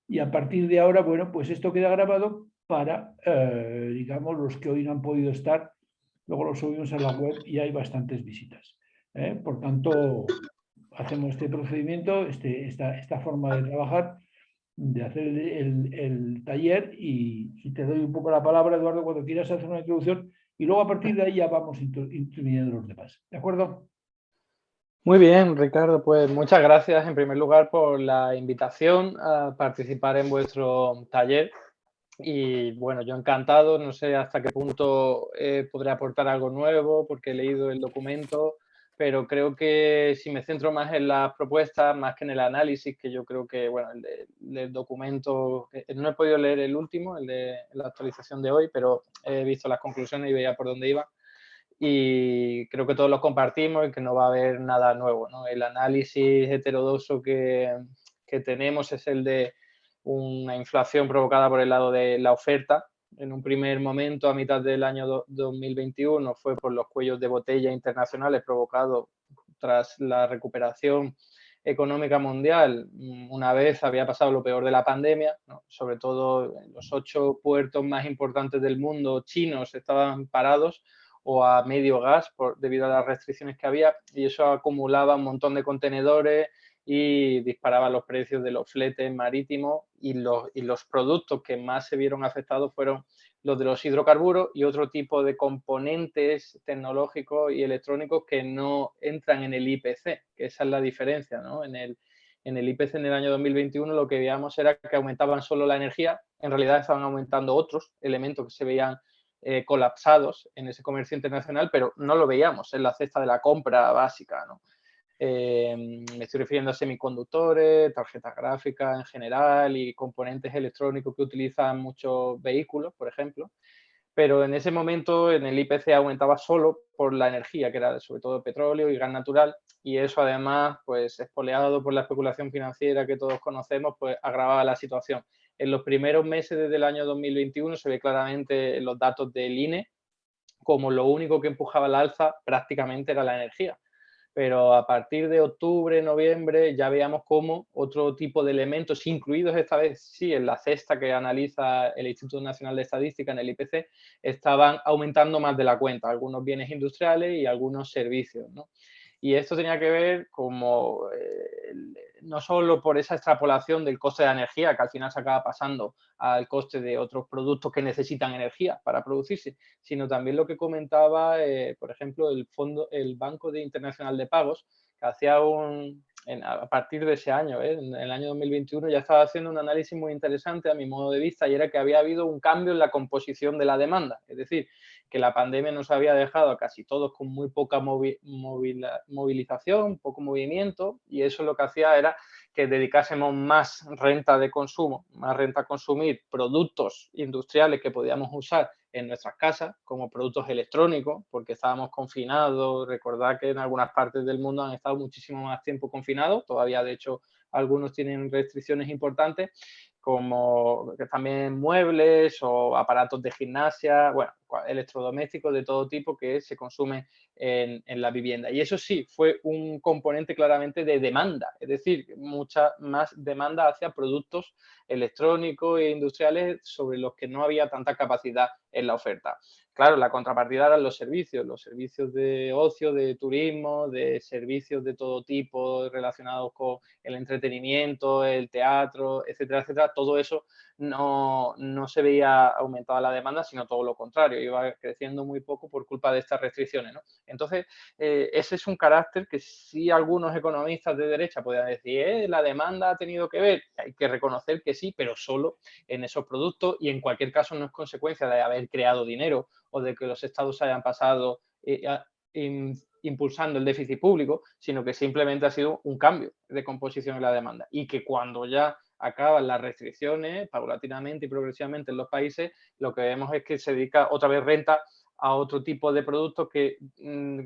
y a partir de ahora, bueno, pues esto queda grabado para, digamos, los que hoy no han podido estar, luego lo subimos a la web y hay bastantes visitas. Por tanto, hacemos este procedimiento, esta forma de trabajar, de hacer el taller y te doy un poco la palabra, Eduardo, cuando quieras hacer una introducción y luego a partir de ahí ya vamos introduciendo los demás. ¿De acuerdo? Muy bien, Ricardo, pues muchas gracias en primer lugar por la invitación a participar en vuestro taller. Y bueno, yo encantado, no sé hasta qué punto podré aportar algo nuevo porque he leído el documento, pero creo que si me centro más en las propuestas, más que en el análisis, que yo creo que, bueno, el documento, no he podido leer el último, el de la actualización de hoy, pero he visto las conclusiones y veía por dónde iba. Y creo que todos los compartimos y que no va a haber nada nuevo, ¿no? El análisis heterodoxo que tenemos es el de una inflación provocada por el lado de la oferta. En un primer momento, a mitad del año 2021, fue por los cuellos de botella internacionales provocados tras la recuperación económica mundial. Una vez había pasado lo peor de la pandemia, ¿no? Sobre todo en los 8 puertos más importantes del mundo chinos estaban parados o a medio gas debido a las restricciones que había, y eso acumulaba un montón de contenedores y disparaba los precios de los fletes marítimos, y los productos que más se vieron afectados fueron los de los hidrocarburos y otro tipo de componentes tecnológicos y electrónicos que no entran en el IPC, que esa es la diferencia, ¿no? En el IPC en el año 2021 lo que veíamos era que aumentaban solo la energía, en realidad estaban aumentando otros elementos que se veían colapsados en ese comercio internacional, pero no lo veíamos en la cesta de la compra básica, ¿no? Me estoy refiriendo a semiconductores, tarjetas gráficas en general y componentes electrónicos que utilizan muchos vehículos, por ejemplo. Pero en ese momento en el IPC aumentaba solo por la energía, que era sobre todo petróleo y gas natural, y eso además, pues espoleado por la especulación financiera que todos conocemos, pues agravaba la situación. En los primeros meses desde el año 2021 se ve claramente en los datos del INE como lo único que empujaba al alza prácticamente era la energía. Pero a partir de octubre, noviembre, ya veíamos cómo otro tipo de elementos, incluidos esta vez sí en la cesta que analiza el Instituto Nacional de Estadística en el IPC, estaban aumentando más de la cuenta, algunos bienes industriales y algunos servicios, ¿no? Y esto tenía que ver como no solo por esa extrapolación del coste de la energía, que al final se acaba pasando al coste de otros productos que necesitan energía para producirse, sino también lo que comentaba, por ejemplo, el Banco Internacional de Pagos, que hacía a partir de ese año, en el año 2021, ya estaba haciendo un análisis muy interesante a mi modo de vista, y era que había habido un cambio en la composición de la demanda. Es decir, que la pandemia nos había dejado a casi todos con muy poca movilización, poco movimiento, y eso lo que hacía era que dedicásemos más renta de consumo, más renta a consumir productos industriales que podíamos usar en nuestras casas, como productos electrónicos, porque estábamos confinados. Recordad que en algunas partes del mundo han estado muchísimo más tiempo confinados, todavía de hecho algunos tienen restricciones importantes, como también muebles o aparatos de gimnasia, bueno, electrodomésticos de todo tipo que se consumen en la vivienda. Y eso sí, fue un componente claramente de demanda, es decir, mucha más demanda hacia productos electrónicos e industriales sobre los que no había tanta capacidad en la oferta. Claro, la contrapartida eran los servicios de ocio, de turismo, de servicios de todo tipo relacionados con el entretenimiento, el teatro, etcétera, etcétera. Todo eso no se veía aumentada la demanda, sino todo lo contrario, iba creciendo muy poco por culpa de estas restricciones, ¿no? Entonces, ese es un carácter que sí algunos economistas de derecha podrían decir, la demanda ha tenido que ver. Hay que reconocer que sí, pero solo en esos productos, y en cualquier caso no es consecuencia de haber creado dinero o de que los estados hayan pasado impulsando el déficit público, sino que simplemente ha sido un cambio de composición en la demanda, y que cuando ya acaban las restricciones paulatinamente y progresivamente en los países, lo que vemos es que se dedica otra vez renta a otro tipo de productos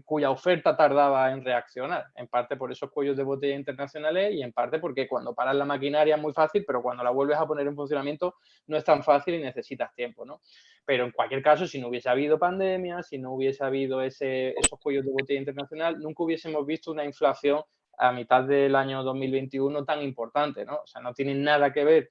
cuya oferta tardaba en reaccionar, en parte por esos cuellos de botella internacionales y en parte porque cuando paras la maquinaria es muy fácil, pero cuando la vuelves a poner en funcionamiento no es tan fácil y necesitas tiempo, ¿no? Pero en cualquier caso, si no hubiese habido pandemia, si no hubiese habido esos cuellos de botella internacional, nunca hubiésemos visto una inflación a mitad del año 2021 tan importante, ¿no? O sea, no tienen nada que ver.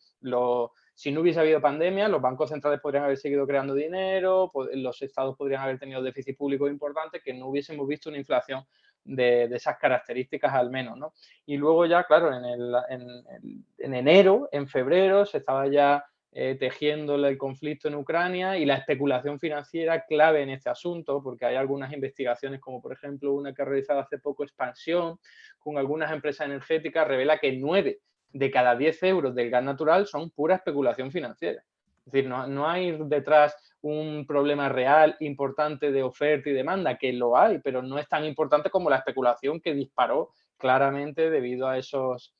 Si no hubiese habido pandemia, los bancos centrales podrían haber seguido creando dinero, los estados podrían haber tenido déficit público importante, que no hubiésemos visto una inflación de esas características al menos, ¿no? Y luego ya, claro, en enero, en febrero, se estaba ya tejiendo el conflicto en Ucrania y la especulación financiera clave en este asunto, porque hay algunas investigaciones, como por ejemplo una que ha realizado hace poco Expansión, con algunas empresas energéticas, revela que 9 de cada 10 euros del gas natural son pura especulación financiera. Es decir, no hay detrás un problema real importante de oferta y demanda, que lo hay, pero no es tan importante como la especulación que disparó claramente debido a esos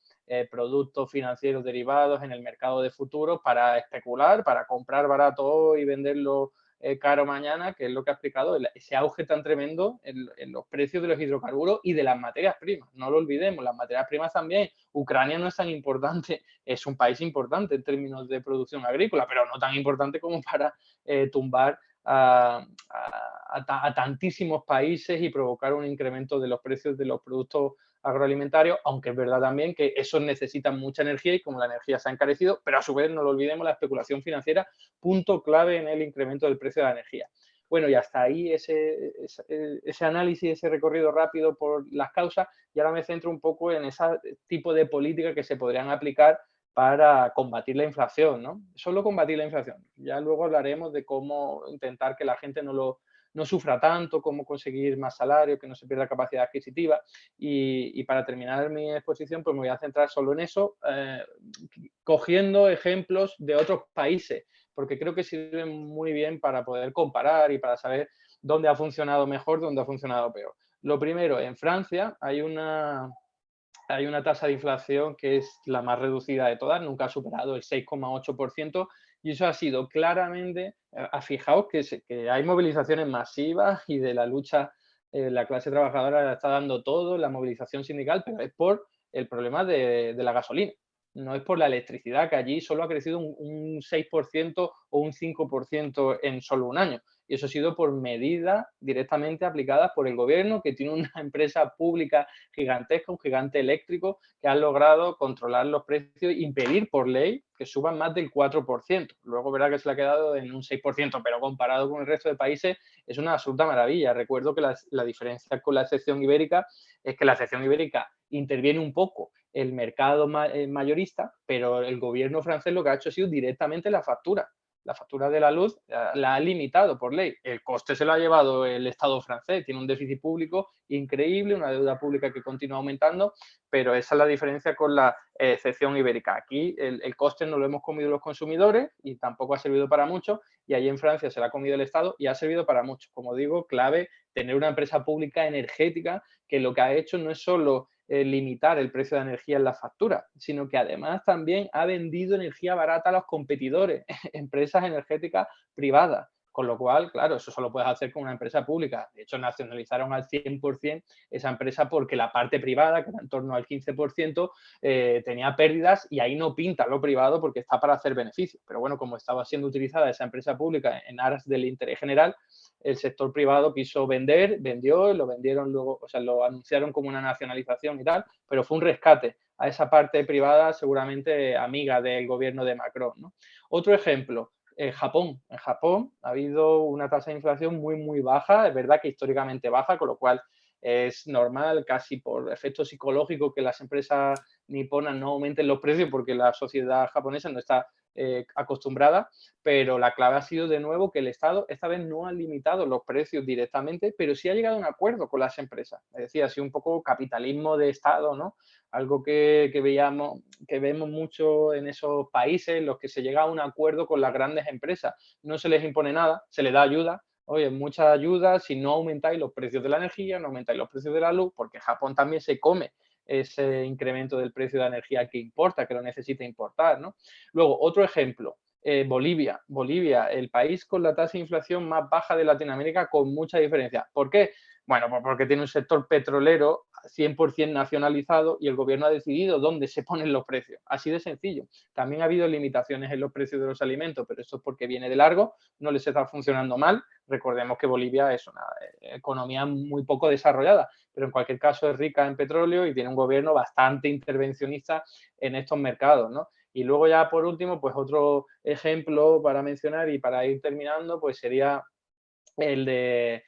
productos financieros derivados en el mercado de futuros para especular, para comprar barato hoy y venderlo caro mañana, que es lo que ha explicado ese auge tan tremendo en los precios de los hidrocarburos y de las materias primas. No lo olvidemos, las materias primas también. Ucrania no es tan importante, es un país importante en términos de producción agrícola, pero no tan importante como para tumbar a tantísimos países y provocar un incremento de los precios de los productos agroalimentarios, aunque es verdad también que esos necesitan mucha energía y como la energía se ha encarecido, pero a su vez no lo olvidemos, la especulación financiera, punto clave en el incremento del precio de la energía. Bueno, y hasta ahí ese análisis, ese recorrido rápido por las causas, y ahora me centro un poco en ese tipo de políticas que se podrían aplicar para combatir la inflación, ¿no? Solo combatir la inflación. Ya luego hablaremos de cómo intentar que la gente no sufra tanto, cómo conseguir más salario, que no se pierda capacidad adquisitiva. Y para terminar mi exposición, pues me voy a centrar solo en eso, cogiendo ejemplos de otros países, porque creo que sirven muy bien para poder comparar y para saber dónde ha funcionado mejor, dónde ha funcionado peor. Lo primero, en Francia hay una tasa de inflación que es la más reducida de todas, nunca ha superado el 6,8%, y eso ha sido claramente, fijaos que hay movilizaciones masivas y de la lucha, la clase trabajadora está dando todo, la movilización sindical, pero es por el problema de la gasolina, no es por la electricidad, que allí solo ha crecido un 6% o un 5% en solo un año. Y eso ha sido por medidas directamente aplicadas por el gobierno, que tiene una empresa pública gigantesca, un gigante eléctrico, que ha logrado controlar los precios e impedir por ley que suban más del 4%. Luego verá que se le ha quedado en un 6%, pero comparado con el resto de países es una absoluta maravilla. Recuerdo que la diferencia con la excepción ibérica es que la excepción ibérica interviene un poco el mercado mayorista, pero el gobierno francés lo que ha hecho ha sido directamente la factura. La factura de la luz la ha limitado por ley. El coste se lo ha llevado el Estado francés. Tiene un déficit público increíble, una deuda pública que continúa aumentando, pero esa es la diferencia con la excepción ibérica. Aquí el coste no lo hemos comido los consumidores y tampoco ha servido para mucho, y allí en Francia se lo ha comido el Estado y ha servido para mucho. Como digo, clave tener una empresa pública energética que lo que ha hecho no es solo limitar el precio de energía en la factura, sino que además también ha vendido energía barata a los competidores, empresas energéticas privadas. Con lo cual, claro, eso solo puedes hacer con una empresa pública. De hecho, nacionalizaron al 100% esa empresa porque la parte privada, que era en torno al 15%, tenía pérdidas, y ahí no pinta lo privado porque está para hacer beneficios. Pero bueno, como estaba siendo utilizada esa empresa pública en aras del interés general, el sector privado quiso vendió, lo vendieron luego, o sea, lo anunciaron como una nacionalización y tal, pero fue un rescate a esa parte privada seguramente amiga del gobierno de Macron, ¿no? Otro ejemplo, Japón. En Japón ha habido una tasa de inflación muy, muy baja, es verdad que históricamente baja, con lo cual es normal, casi por efecto psicológico, que las empresas niponas no aumenten los precios porque la sociedad japonesa no está acostumbrada, pero la clave ha sido de nuevo que el Estado esta vez no ha limitado los precios directamente, pero sí ha llegado a un acuerdo con las empresas. Es decir, ha sido un poco capitalismo de Estado, ¿no? Algo que vemos mucho en esos países en los que se llega a un acuerdo con las grandes empresas. No se les impone nada, se les da ayuda. Oye, mucha ayuda si no aumentáis los precios de la energía, no aumentáis los precios de la luz, porque Japón también se come ese incremento del precio de la energía que importa, que lo necesita importar, ¿no? Luego, otro ejemplo, Bolivia. Bolivia, el país con la tasa de inflación más baja de Latinoamérica, con mucha diferencia. ¿Por qué? Bueno, pues porque tiene un sector petrolero 100% nacionalizado y el gobierno ha decidido dónde se ponen los precios. Así de sencillo. También ha habido limitaciones en los precios de los alimentos, pero esto es porque viene de largo, no les está funcionando mal. Recordemos que Bolivia es una economía muy poco desarrollada, pero en cualquier caso es rica en petróleo y tiene un gobierno bastante intervencionista en estos mercados, ¿no? Y luego ya por último, pues otro ejemplo para mencionar y para ir terminando, pues sería el de,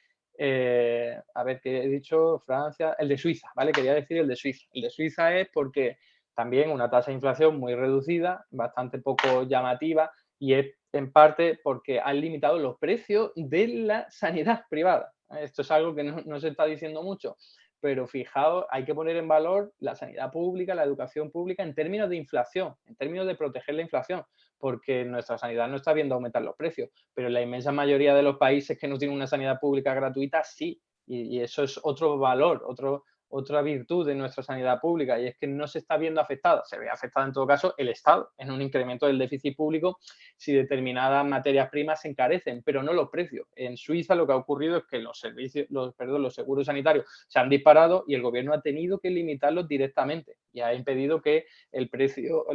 a ver, ¿qué he dicho? Francia, el de Suiza, ¿vale? Quería decir el de Suiza. El de Suiza es porque también una tasa de inflación muy reducida, bastante poco llamativa, y es en parte porque han limitado los precios de la sanidad privada. Esto es algo que no se está diciendo mucho, pero fijaos, hay que poner en valor la sanidad pública, la educación pública en términos de inflación, en términos de proteger la inflación, porque nuestra sanidad no está viendo aumentar los precios, pero en la inmensa mayoría de los países que no tienen una sanidad pública gratuita, sí. Y eso es otro valor, otra virtud de nuestra sanidad pública, y es que no se está viendo afectada, se ve afectada en todo caso el Estado, en un incremento del déficit público si determinadas materias primas se encarecen, pero no los precios. En Suiza lo que ha ocurrido es que los seguros sanitarios se han disparado y el gobierno ha tenido que limitarlos directamente y ha impedido que el precio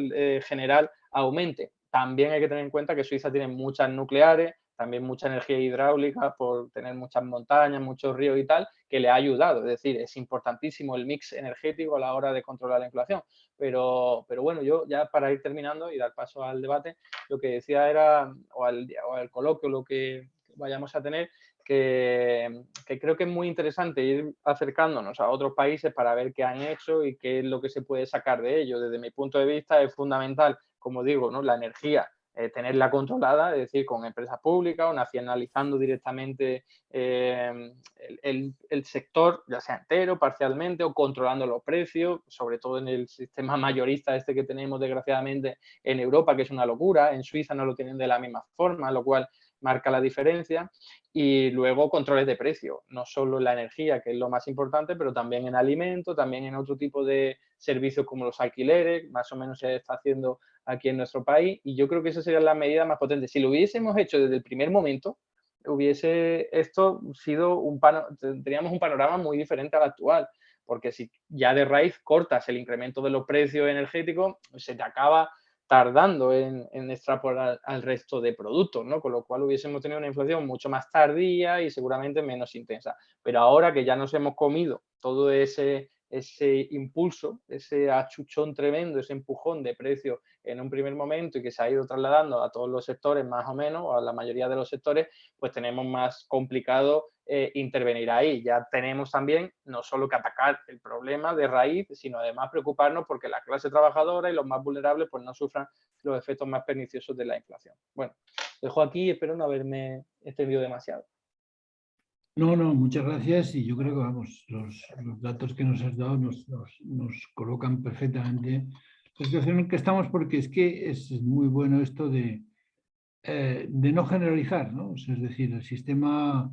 general aumente. También hay que tener en cuenta que Suiza tiene muchas nucleares, también mucha energía hidráulica por tener muchas montañas, muchos ríos y tal, que le ha ayudado. Es decir, es importantísimo el mix energético a la hora de controlar la inflación. Pero bueno, yo ya para ir terminando y dar paso al debate, lo que decía era, o al coloquio, lo que vayamos a tener, que creo que es muy interesante ir acercándonos a otros países para ver qué han hecho y qué es lo que se puede sacar de ello. Desde mi punto de vista es fundamental, como digo, ¿no? La energía, tenerla controlada, es decir, con empresas públicas o nacionalizando directamente el sector, ya sea entero, parcialmente, o controlando los precios, sobre todo en el sistema mayorista este que tenemos, desgraciadamente, en Europa, que es una locura. En Suiza no lo tienen de la misma forma, lo cual marca la diferencia. Y luego controles de precio, no solo en la energía, que es lo más importante, pero también en alimentos, también en otro tipo de servicios como los alquileres, más o menos se está haciendo aquí en nuestro país, y yo creo que esa sería la medida más potente. Si lo hubiésemos hecho desde el primer momento, hubiese esto sido tendríamos un panorama muy diferente al actual, porque si ya de raíz cortas el incremento de los precios energéticos, se te acaba tardando en extrapolar al resto de productos, ¿no? Con lo cual hubiésemos tenido una inflación mucho más tardía y seguramente menos intensa. Pero ahora que ya nos hemos comido todo ese impulso, ese achuchón tremendo, ese empujón de precio en un primer momento y que se ha ido trasladando a todos los sectores más o menos, o a la mayoría de los sectores, pues tenemos más complicado intervenir ahí. Ya tenemos también no solo que atacar el problema de raíz, sino además preocuparnos porque la clase trabajadora y los más vulnerables pues no sufran los efectos más perniciosos de la inflación. Bueno, dejo aquí, espero no haberme extendido demasiado. No, muchas gracias y yo creo que vamos, los datos que nos has dado nos colocan perfectamente en la situación en que estamos, porque es que es muy bueno esto de no generalizar, ¿no? O sea, es decir, el sistema,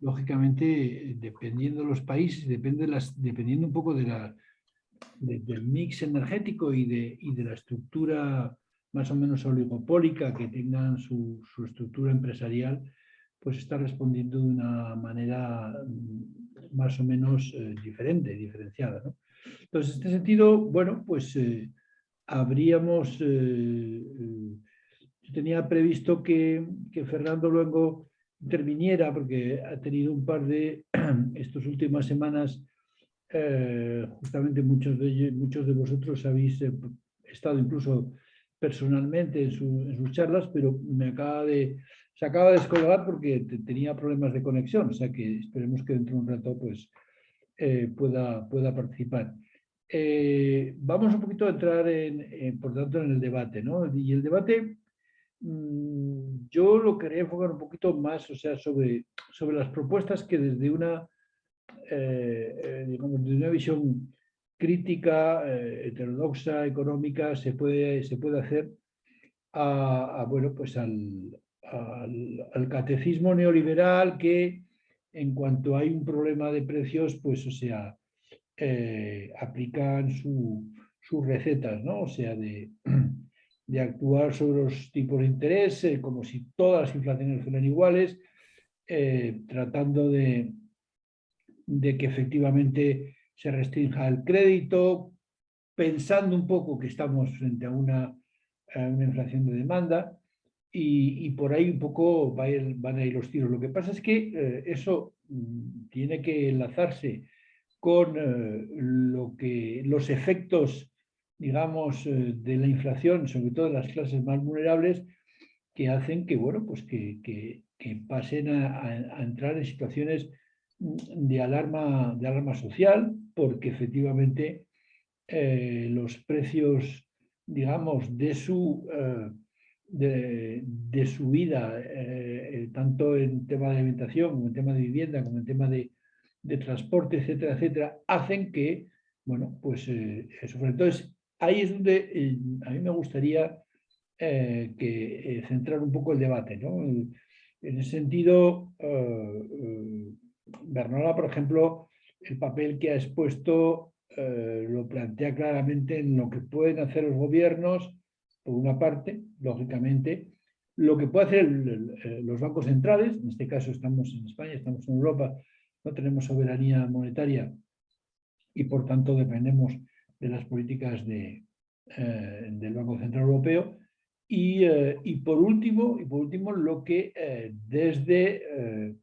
lógicamente, dependiendo de los países, dependiendo un poco del mix energético y de la estructura más o menos oligopólica que tengan su estructura empresarial, pues está respondiendo de una manera más o menos diferenciada, ¿no? Entonces, en este sentido, bueno, pues habríamos... yo tenía previsto que Fernando luego interviniera porque ha tenido un par de estas últimas semanas, justamente muchos de vosotros habéis estado incluso personalmente en sus charlas, pero se acaba de descolgar porque tenía problemas de conexión, o sea que esperemos que dentro de un rato pues, pueda participar. Vamos un poquito a entrar por tanto en el debate, ¿no? Y el debate yo lo quería enfocar un poquito más, o sea, sobre las propuestas que desde digamos, desde una visión crítica, heterodoxa, económica, se puede hacer bueno, pues al catecismo neoliberal que en cuanto hay un problema de precios, pues, o sea, aplican sus recetas, ¿no? O sea, de actuar sobre los tipos de interés, como si todas las inflaciones fueran iguales, tratando de de que efectivamente se restrinja el crédito, pensando un poco que estamos frente a una inflación de demanda, y por ahí un poco van a ir los tiros. Lo que pasa es que eso tiene que enlazarse con los efectos, digamos, de la inflación, sobre todo en las clases más vulnerables, que hacen que, bueno, pues que pasen a entrar en situaciones de alarma social, porque efectivamente los precios, digamos, de su vida, tanto en tema de alimentación, como en tema de vivienda, como en tema de transporte, etcétera, etcétera, hacen que, bueno, pues eso. Entonces, ahí es donde a mí me gustaría centrar un poco el debate, ¿no? En ese sentido, Bernola, por ejemplo, el papel que ha expuesto lo plantea claramente en lo que pueden hacer los gobiernos, por una parte, lógicamente, lo que pueden hacer los bancos centrales. En este caso estamos en España, estamos en Europa, no tenemos soberanía monetaria y por tanto dependemos de las políticas del Banco Central Europeo. Y por último, lo que desde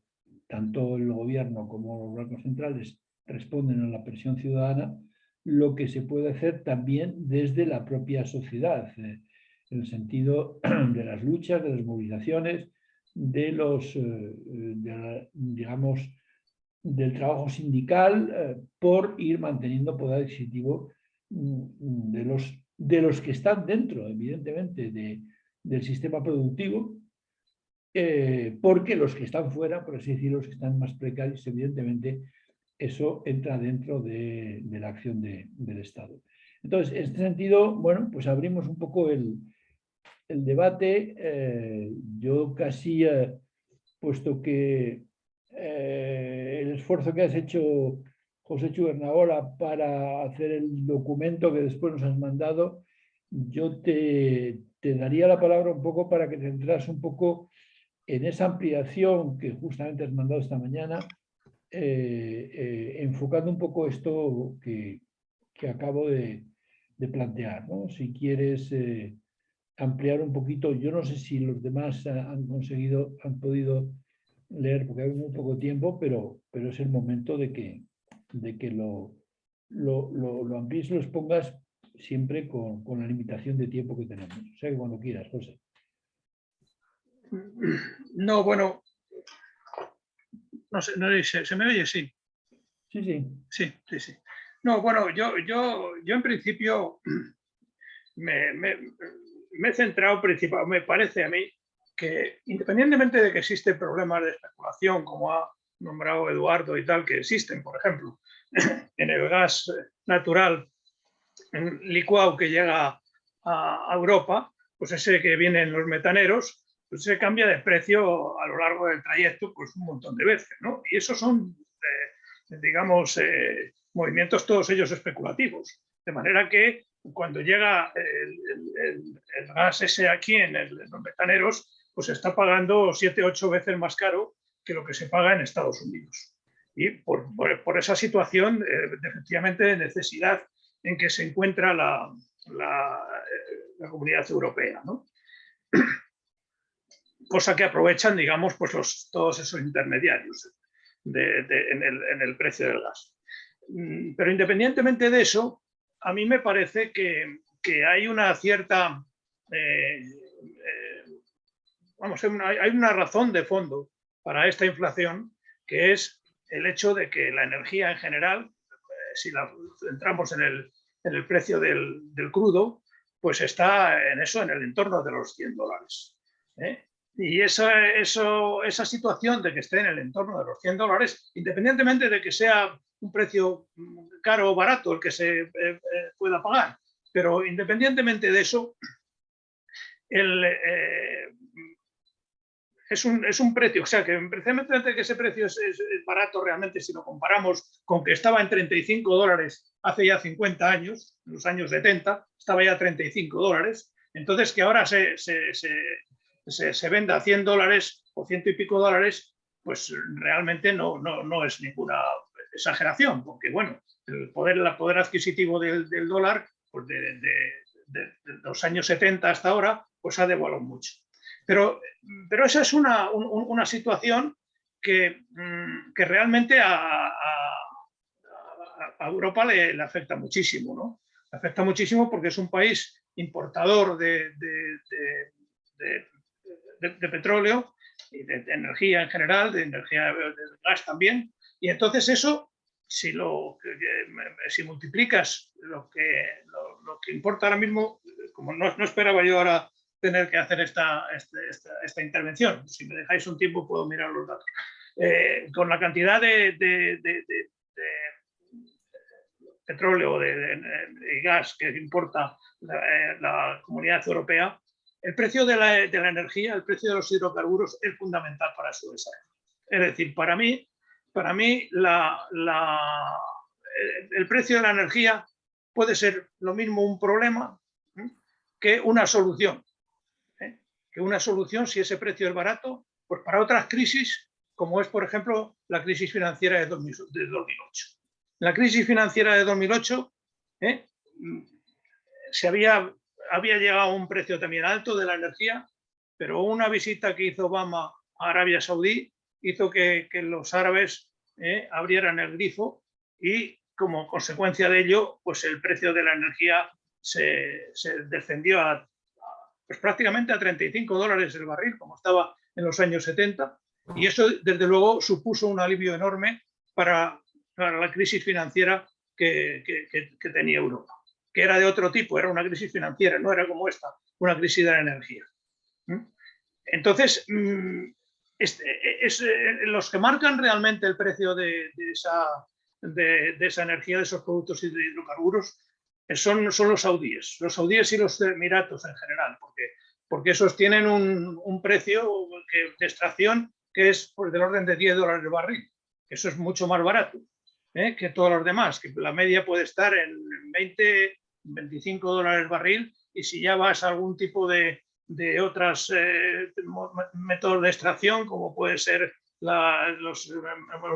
tanto el gobierno como los bancos centrales responden a la presión ciudadana, lo que se puede hacer también desde la propia sociedad, en el sentido de las luchas, de las movilizaciones, digamos, del trabajo sindical, por ir manteniendo poder adquisitivo de los que están dentro, evidentemente, del sistema productivo, porque los que están fuera, por así decirlo, los que están más precarios, evidentemente, eso entra dentro de la acción del Estado. Entonces, en este sentido, bueno, pues abrimos un poco el debate. Yo casi, puesto que el esfuerzo que has hecho, José Chubernagola, para hacer el documento que después nos has mandado, yo te daría la palabra un poco para que te entras un poco en esa ampliación que justamente has mandado esta mañana, enfocando un poco esto que acabo de plantear, ¿no? Si quieres ampliar un poquito, yo no sé si los demás han podido leer, porque hay muy poco tiempo, pero es el momento de que lo amplíes, lo expongas siempre con la limitación de tiempo que tenemos. O sea que cuando quieras, José. No, bueno, no sé, ¿se me oye? Sí. Sí. Sí. No, bueno, yo en principio me he centrado principalmente, me parece a mí, que independientemente de que existen problemas de especulación, como ha nombrado Eduardo y tal, que existen, por ejemplo, en el gas natural licuado que llega a Europa, pues ese que viene en los metaneros, pues se cambia de precio a lo largo del trayecto pues un montón de veces, ¿no? Y esos son, digamos, movimientos todos ellos especulativos. De manera que cuando llega el gas ese aquí en los metaneros, pues se está pagando 7 o 8 veces más caro que lo que se paga en Estados Unidos. Y por esa situación, efectivamente, de necesidad en que se encuentra la Comunidad Europea, ¿no? Cosa que aprovechan, digamos, pues todos esos intermediarios en el precio del gas. Pero independientemente de eso, a mí me parece que hay una cierta, hay una razón de fondo para esta inflación, que es el hecho de que la energía en general, si la centramos en el precio del crudo, pues está en el entorno de los $100. Y esa situación de que esté en el entorno de los $100, independientemente de que sea un precio caro o barato el que se pueda pagar, pero independientemente de eso, es un precio, o sea, que precisamente que ese precio es barato realmente si lo comparamos con que estaba en $35 hace ya 50 años, en los años 70, estaba ya a $35, entonces que ahora se venda a $100 o $100 y pico, pues realmente no es ninguna exageración, porque bueno, el poder adquisitivo del dólar, pues de los años 70 hasta ahora, pues ha devaluado mucho. Pero esa es una situación que realmente a Europa le afecta muchísimo, ¿no? Le afecta muchísimo porque es un país importador de petróleo y de energía en general, de energía de gas también, y entonces eso, si multiplicas lo que importa ahora mismo, como no esperaba yo ahora tener que hacer esta intervención, si me dejáis un tiempo puedo mirar los datos, con la cantidad de petróleo y gas que importa la Comunidad Europea, el precio de la energía, el precio de los hidrocarburos es fundamental para su desarrollo. Es decir, para mí el precio de la energía puede ser lo mismo un problema que una solución. Que una solución, si ese precio es barato, pues para otras crisis, como es, por ejemplo, la crisis financiera de 2008. La crisis financiera de 2008 había llegado a un precio también alto de la energía, pero una visita que hizo Obama a Arabia Saudí hizo que los árabes abrieran el grifo y como consecuencia de ello, pues el precio de la energía se descendió pues prácticamente a $35 el barril, como estaba en los años 70, y eso desde luego supuso un alivio enorme para la crisis financiera que tenía Europa, que era de otro tipo, era una crisis financiera, no era como esta, una crisis de la energía. Entonces, los que marcan realmente el precio de esa energía, de esos productos de hidrocarburos, son los saudíes y los emiratos en general, porque esos tienen un precio de extracción que es pues, del orden de $10 el barril. Eso es mucho más barato que todos los demás, que la media puede estar en 20, $25 el barril, y si ya vas a algún tipo de otros métodos de extracción, como puede ser los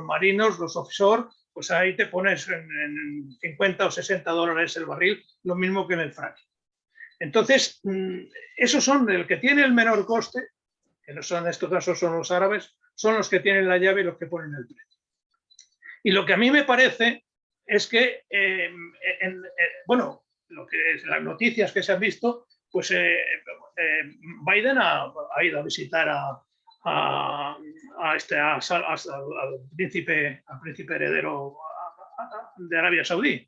marinos, los offshore, pues ahí te pones en $50 o $60 el barril, lo mismo que en el fracking. Entonces, esos son el que tiene el menor coste, que no son en estos casos son los árabes, son los que tienen la llave y los que ponen el precio. Y lo que a mí me parece es que, bueno, las noticias que se han visto, pues Biden ha ido a visitar al príncipe heredero de Arabia Saudí,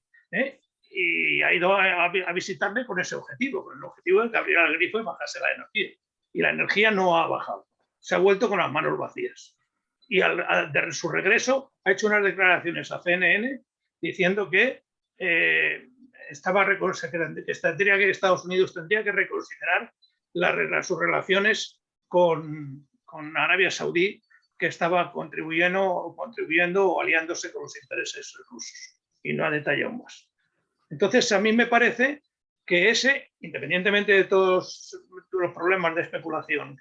y ha ido a visitarle con ese objetivo, con el objetivo de que abriera el grifo y bajase la energía. Y la energía no ha bajado, se ha vuelto con las manos vacías. Y de su regreso ha hecho unas declaraciones a CNN diciendo que Estados Unidos tendría que reconsiderar sus relaciones con Arabia Saudí, que estaba contribuyendo o aliándose con los intereses rusos, y no ha detallado más. Entonces, a mí me parece que independientemente de todos los problemas de especulación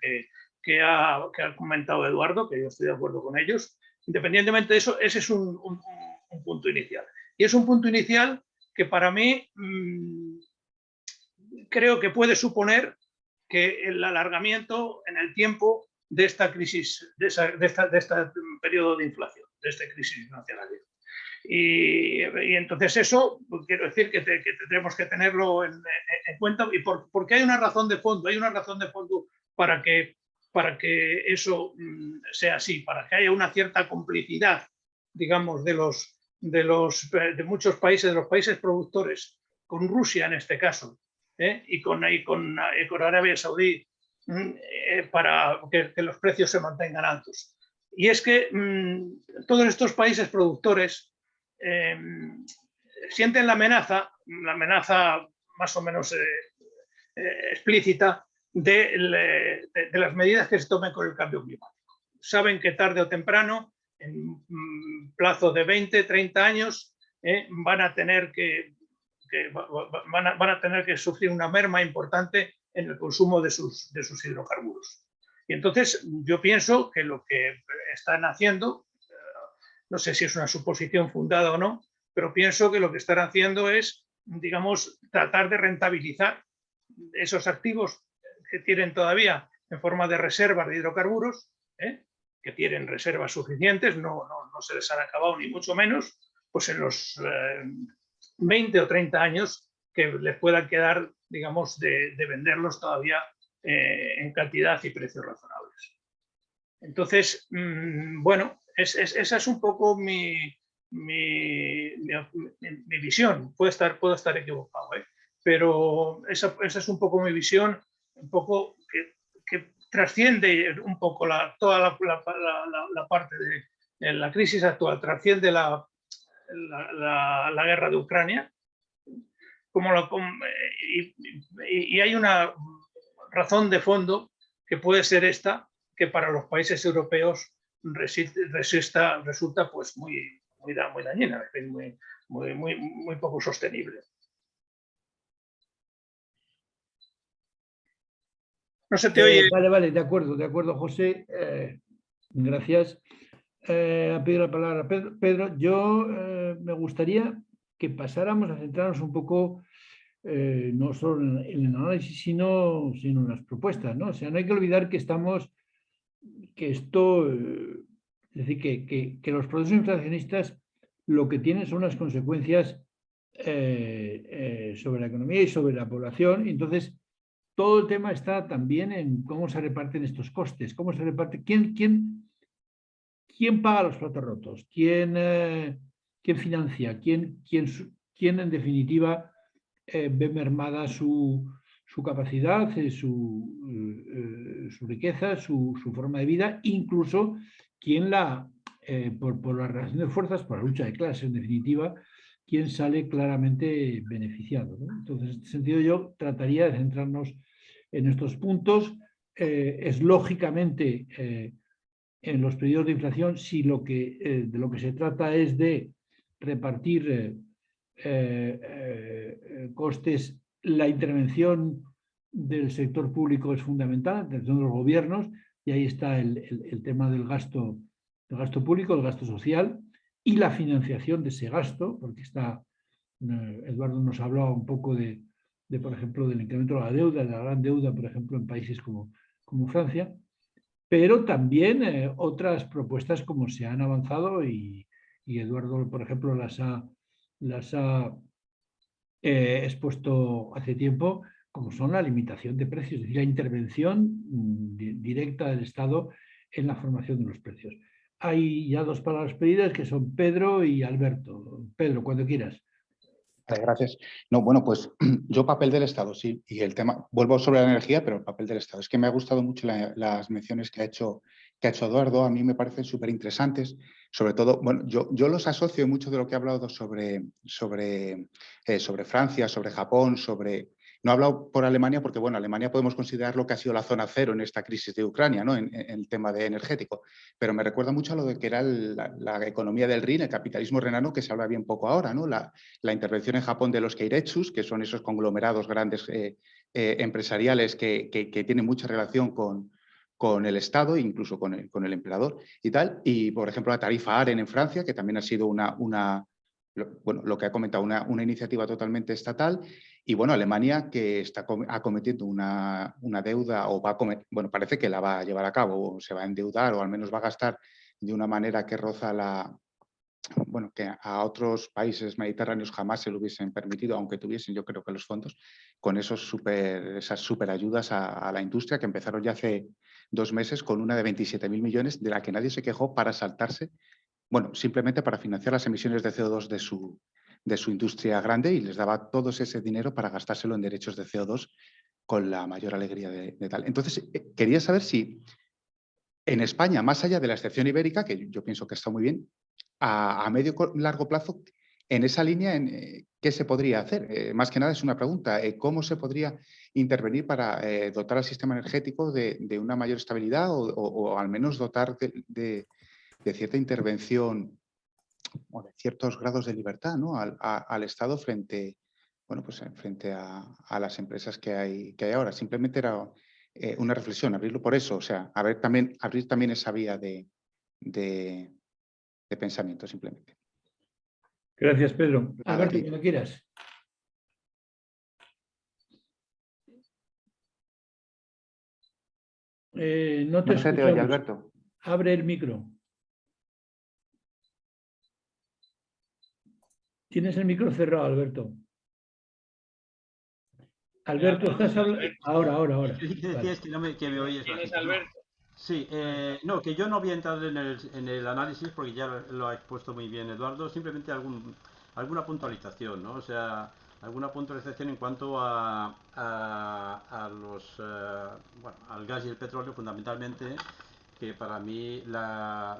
que ha comentado Eduardo, que yo estoy de acuerdo con ellos, independientemente de eso, ese es un punto inicial. Y es un punto inicial que para mí creo que puede suponer que el alargamiento en el tiempo de esta crisis, de este periodo de inflación, de esta crisis financiera. Y entonces eso, pues quiero decir que tendremos que tenerlo en cuenta, y porque hay una razón de fondo, para que eso sea así, para que haya una cierta complicidad, digamos, de muchos países, de los países productores, con Rusia en este caso, y con Arabia Saudí, para que los precios se mantengan altos. Y es que todos estos países productores sienten la amenaza más o menos explícita de las medidas que se tomen con el cambio climático. Saben que tarde o temprano, en plazo de 20, 30 años, van a tener que sufrir una merma importante en el consumo de sus hidrocarburos. Y entonces yo pienso que lo que están haciendo no sé si es una suposición fundada o no, pero pienso que lo que están haciendo es, digamos, tratar de rentabilizar esos activos que tienen todavía en forma de reservas de hidrocarburos, que tienen reservas suficientes, no se les han acabado ni mucho menos, pues en los 20 o 30 años que les puedan quedar, digamos, de venderlos todavía en cantidad y precios razonables. Entonces, bueno, esa es un poco mi visión. Puedo estar equivocado, pero esa es un poco mi visión, un poco que trasciende un poco toda la parte de la crisis actual, trasciende la guerra de Ucrania, y hay una razón de fondo que puede ser esta, que para los países europeos resulta pues muy dañina, muy poco sostenible. No se te oye. Vale, de acuerdo, José. Gracias. Ha pedido la palabra Pedro. Yo me gustaría que pasáramos a centrarnos un poco no solo en el análisis, sino en las propuestas, ¿no? O sea, no hay que olvidar que es decir, que los procesos inflacionistas lo que tienen son unas consecuencias sobre la economía y sobre la población. Entonces, todo el tema está también en cómo se reparten estos costes, cómo se reparte, quién paga los platos rotos, quién financia, quién en definitiva ve mermada su capacidad, su riqueza, su forma de vida, incluso quién por la relación de fuerzas, por la lucha de clases en definitiva, quién sale claramente beneficiado, ¿no? Entonces, en este sentido yo trataría de centrarnos en estos puntos. Es lógicamente en los periodos de inflación, si de lo que se trata es de repartir costes, la intervención del sector público es fundamental, la intervención de los gobiernos, y ahí está el tema del gasto público, el gasto social y la financiación de ese gasto, porque Eduardo nos hablaba un poco por ejemplo, del incremento de la deuda, de la gran deuda, por ejemplo, en países como Francia, pero también otras propuestas como se han avanzado y Eduardo, por ejemplo, las ha expuesto hace tiempo, como son la limitación de precios, es decir, la intervención directa del Estado en la formación de los precios. Hay ya dos palabras pedidas que son Pedro y Alberto. Pedro, cuando quieras. Gracias. No, bueno, pues yo papel del Estado, sí. Y el tema, vuelvo sobre la energía, pero el papel del Estado. Es que me ha gustado mucho las menciones que ha hecho Eduardo. A mí me parecen súper interesantes. Sobre todo, bueno, yo los asocio mucho de lo que ha hablado sobre Francia, sobre Japón, no he hablado por Alemania porque, bueno, Alemania podemos considerarlo que ha sido la zona cero en esta crisis de Ucrania, ¿no? En el tema de energético. Pero me recuerda mucho a lo de que era la economía del Rin, el capitalismo renano, que se habla bien poco ahora, ¿no? La intervención en Japón de los keiretsus, que son esos conglomerados grandes empresariales que tienen mucha relación con el Estado, incluso con el emperador y tal. Y, por ejemplo, la tarifa AREN en Francia, que también ha sido lo que ha comentado, una iniciativa totalmente estatal. Y, bueno, Alemania, que está acometiendo una deuda, o parece que la va a llevar a cabo, o se va a endeudar, o al menos va a gastar de una manera que roza que a otros países mediterráneos jamás se lo hubiesen permitido, aunque tuviesen, yo creo que los fondos, con esas super ayudas a la industria que empezaron ya hace 2 meses con una de 27.000 millones, de la que nadie se quejó, para saltarse, bueno, simplemente para financiar las emisiones de CO2 de su industria grande, y les daba todo ese dinero para gastárselo en derechos de CO2 con la mayor alegría de tal. Entonces, quería saber si en España, más allá de la excepción ibérica, que yo pienso que está muy bien, a medio largo plazo, en esa línea, ¿qué se podría hacer? Más que nada es una pregunta. ¿Cómo se podría intervenir para dotar al sistema energético de una mayor estabilidad o al menos dotar de cierta intervención o de ciertos grados de libertad, ¿no? al Estado frente a las empresas que hay ahora? Simplemente era una reflexión, abrirlo por eso, o sea, abrir también esa vía de pensamiento simplemente. Gracias, Pedro. Nada, Alberto, tío. cuando quieras. No te No se te escuchamos. oye, Alberto. Abre el micro. Tienes el micro cerrado, Alberto. Alberto, estás hablando. Ahora. Lo que decía Vale. es que me oyes bajito. Sí, no, que yo no voy a entrar en el análisis porque ya lo ha expuesto muy bien Eduardo, simplemente alguna puntualización, ¿no? O sea, alguna puntualización en cuanto a los, bueno, al gas y el petróleo fundamentalmente, que para mí la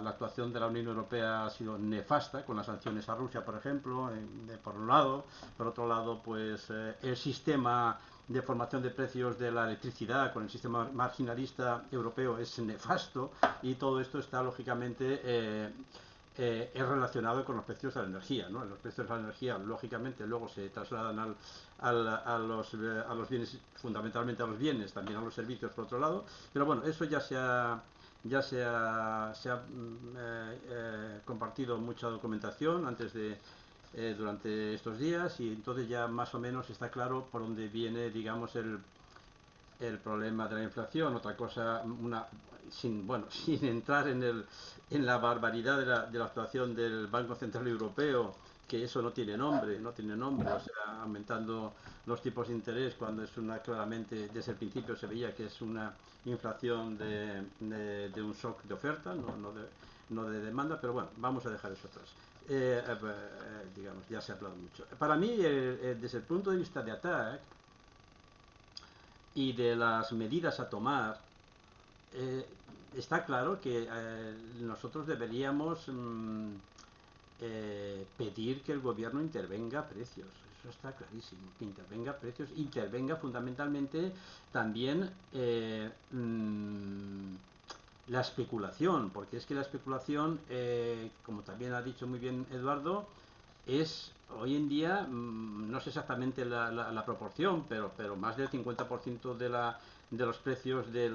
actuación de la Unión Europea ha sido nefasta con las sanciones a Rusia, por ejemplo, por un lado. Por otro lado, pues el sistema de formación de precios de la electricidad con el sistema marginalista europeo es nefasto, y todo esto está lógicamente es relacionado con los precios de la energía, ¿no? Los precios de la energía lógicamente luego se trasladan a los bienes, fundamentalmente a los bienes, también a los servicios por otro lado, pero bueno, eso ya se ha compartido mucha documentación durante estos días, y entonces ya más o menos está claro por dónde viene, digamos, el problema de la inflación. Otra cosa, sin entrar en la barbaridad de la actuación del Banco Central Europeo, que eso no tiene nombre, o sea, aumentando los tipos de interés cuando es claramente desde el principio se veía que es una inflación de un shock de oferta, no de demanda, pero bueno, vamos a dejar eso atrás. Digamos, ya se ha hablado mucho. Para mí, desde el punto de vista de ATAC y de las medidas a tomar, está claro que nosotros deberíamos pedir que el gobierno intervenga a precios. Eso está clarísimo, que intervenga a precios, intervenga fundamentalmente también la especulación, porque es que la especulación, como también ha dicho muy bien Eduardo, es hoy en día, no sé exactamente la proporción, pero más del 50% de los precios de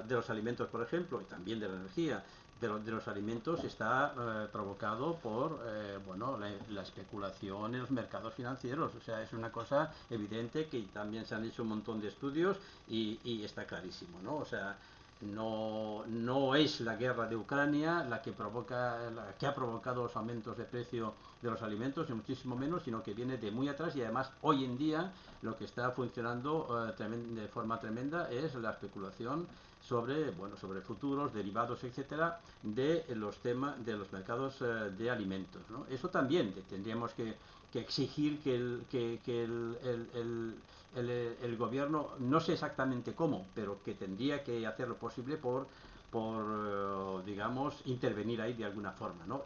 los alimentos, por ejemplo, y también de la energía, de los alimentos, está provocado por bueno, la especulación en los mercados financieros. O sea, es una cosa evidente, que también se han hecho un montón de estudios y está clarísimo, ¿no? O sea, no es la guerra de Ucrania la que ha provocado los aumentos de precio de los alimentos, ni muchísimo menos, sino que viene de muy atrás, y además hoy en día lo que está funcionando de forma tremenda es la especulación sobre futuros, derivados, etcétera, de los mercados de alimentos, ¿no? Eso también tendríamos que exigir que el gobierno, no sé exactamente cómo, pero que tendría que hacer lo posible por digamos, intervenir ahí de alguna forma, ¿no?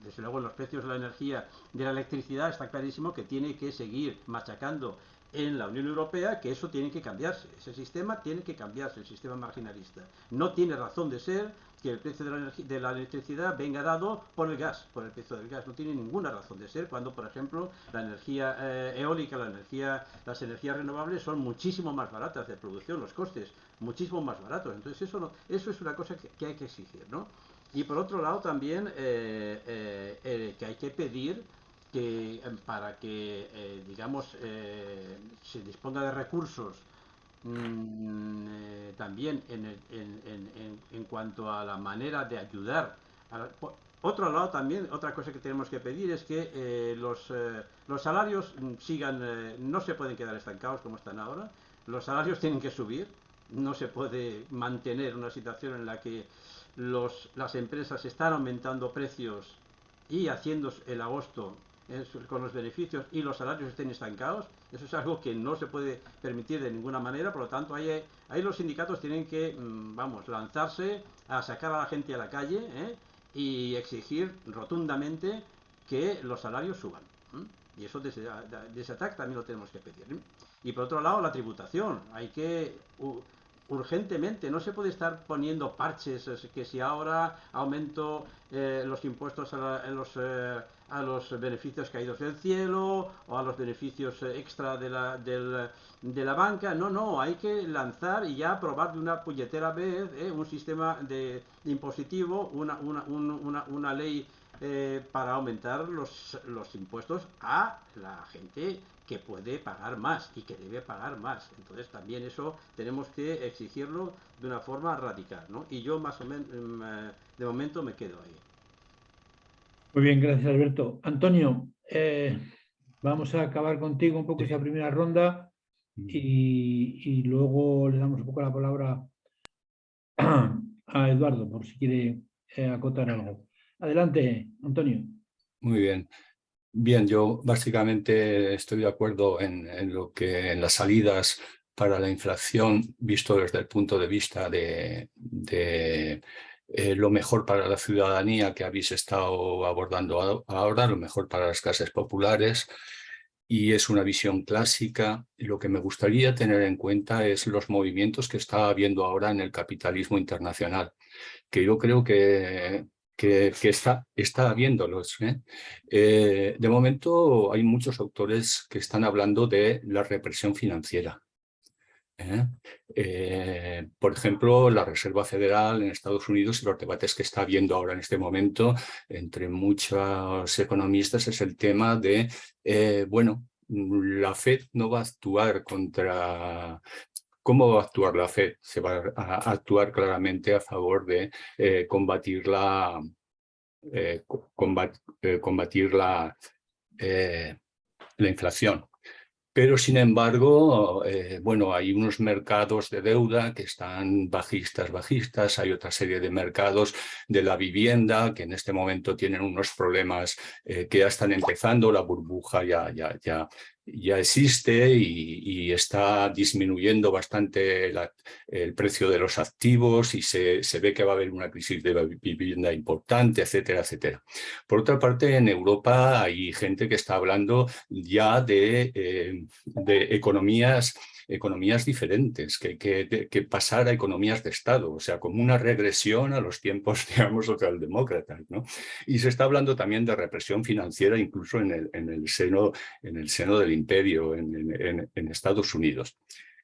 Desde luego, en los precios de la energía, de la electricidad, está clarísimo que tiene que seguir machacando en la Unión Europea, que eso tiene que cambiarse. Ese sistema tiene que cambiarse, el sistema marginalista. No tiene razón de ser que el precio de la electricidad venga dado por el gas, por el precio del gas. No tiene ninguna razón de ser, cuando, por ejemplo, la energía eólica, las energías renovables son muchísimo más baratas de producción, los costes muchísimo más baratos. Entonces eso es una cosa que hay que exigir, ¿no? Y por otro lado también que hay que pedir que para que digamos se disponga de recursos también en cuanto a la manera de ayudar. Por otro lado también, otra cosa que tenemos que pedir es que los salarios sigan, no se pueden quedar estancados como están ahora. Los salarios tienen que subir. No se puede mantener una situación en la que las empresas están aumentando precios y haciendo el agosto con los beneficios, y los salarios estén estancados. Eso es algo que no se puede permitir de ninguna manera. Por lo tanto, ahí los sindicatos tienen que lanzarse a sacar a la gente a la calle y exigir rotundamente que los salarios suban. Y eso desde ATAC también lo tenemos que pedir. Y por otro lado, la tributación. Hay que urgentemente, no se puede estar poniendo parches, que si ahora aumento los impuestos a los beneficios caídos del cielo o a los beneficios extra de la banca. No, no, hay que lanzar y ya aprobar de una puñetera vez un sistema de impositivo, una ley para aumentar los impuestos a la gente que puede pagar más y que debe pagar más. Entonces también eso tenemos que exigirlo de una forma radical, ¿no? Y yo más o menos de momento me quedo ahí. Muy bien, gracias Alberto. Antonio, vamos a acabar contigo un poco esta primera ronda y luego le damos un poco la palabra a Eduardo por si quiere acotar algo. Adelante, Antonio. Muy bien. Bien, yo básicamente estoy de acuerdo en las salidas para la inflación, visto desde el punto de vista de lo mejor para la ciudadanía que habéis estado abordando ahora, lo mejor para las clases populares, y es una visión clásica. Lo que me gustaría tener en cuenta es los movimientos que está habiendo ahora en el capitalismo internacional, que yo creo que está habiéndolos. De momento hay muchos autores que están hablando de la represión financiera. Por ejemplo, la Reserva Federal en Estados Unidos y los debates que está habiendo ahora en este momento entre muchos economistas es el tema de, bueno, la Fed no va a actuar contra... ¿Cómo va a actuar la Fed? Se va a actuar claramente a favor de combatir la inflación. Pero, sin embargo, bueno, hay unos mercados de deuda que están bajistas, hay otra serie de mercados de la vivienda que en este momento tienen unos problemas que ya están empezando, la burbuja ya existe y está disminuyendo bastante el precio de los activos y se ve que va a haber una crisis de la vivienda importante, etcétera, etcétera. Por otra parte, en Europa hay gente que está hablando ya de economías diferentes, que pasar a economías de Estado, o sea, como una regresión a los tiempos, digamos, socialdemócratas, ¿no? Y se está hablando también de represión financiera incluso en el seno del imperio, en Estados Unidos.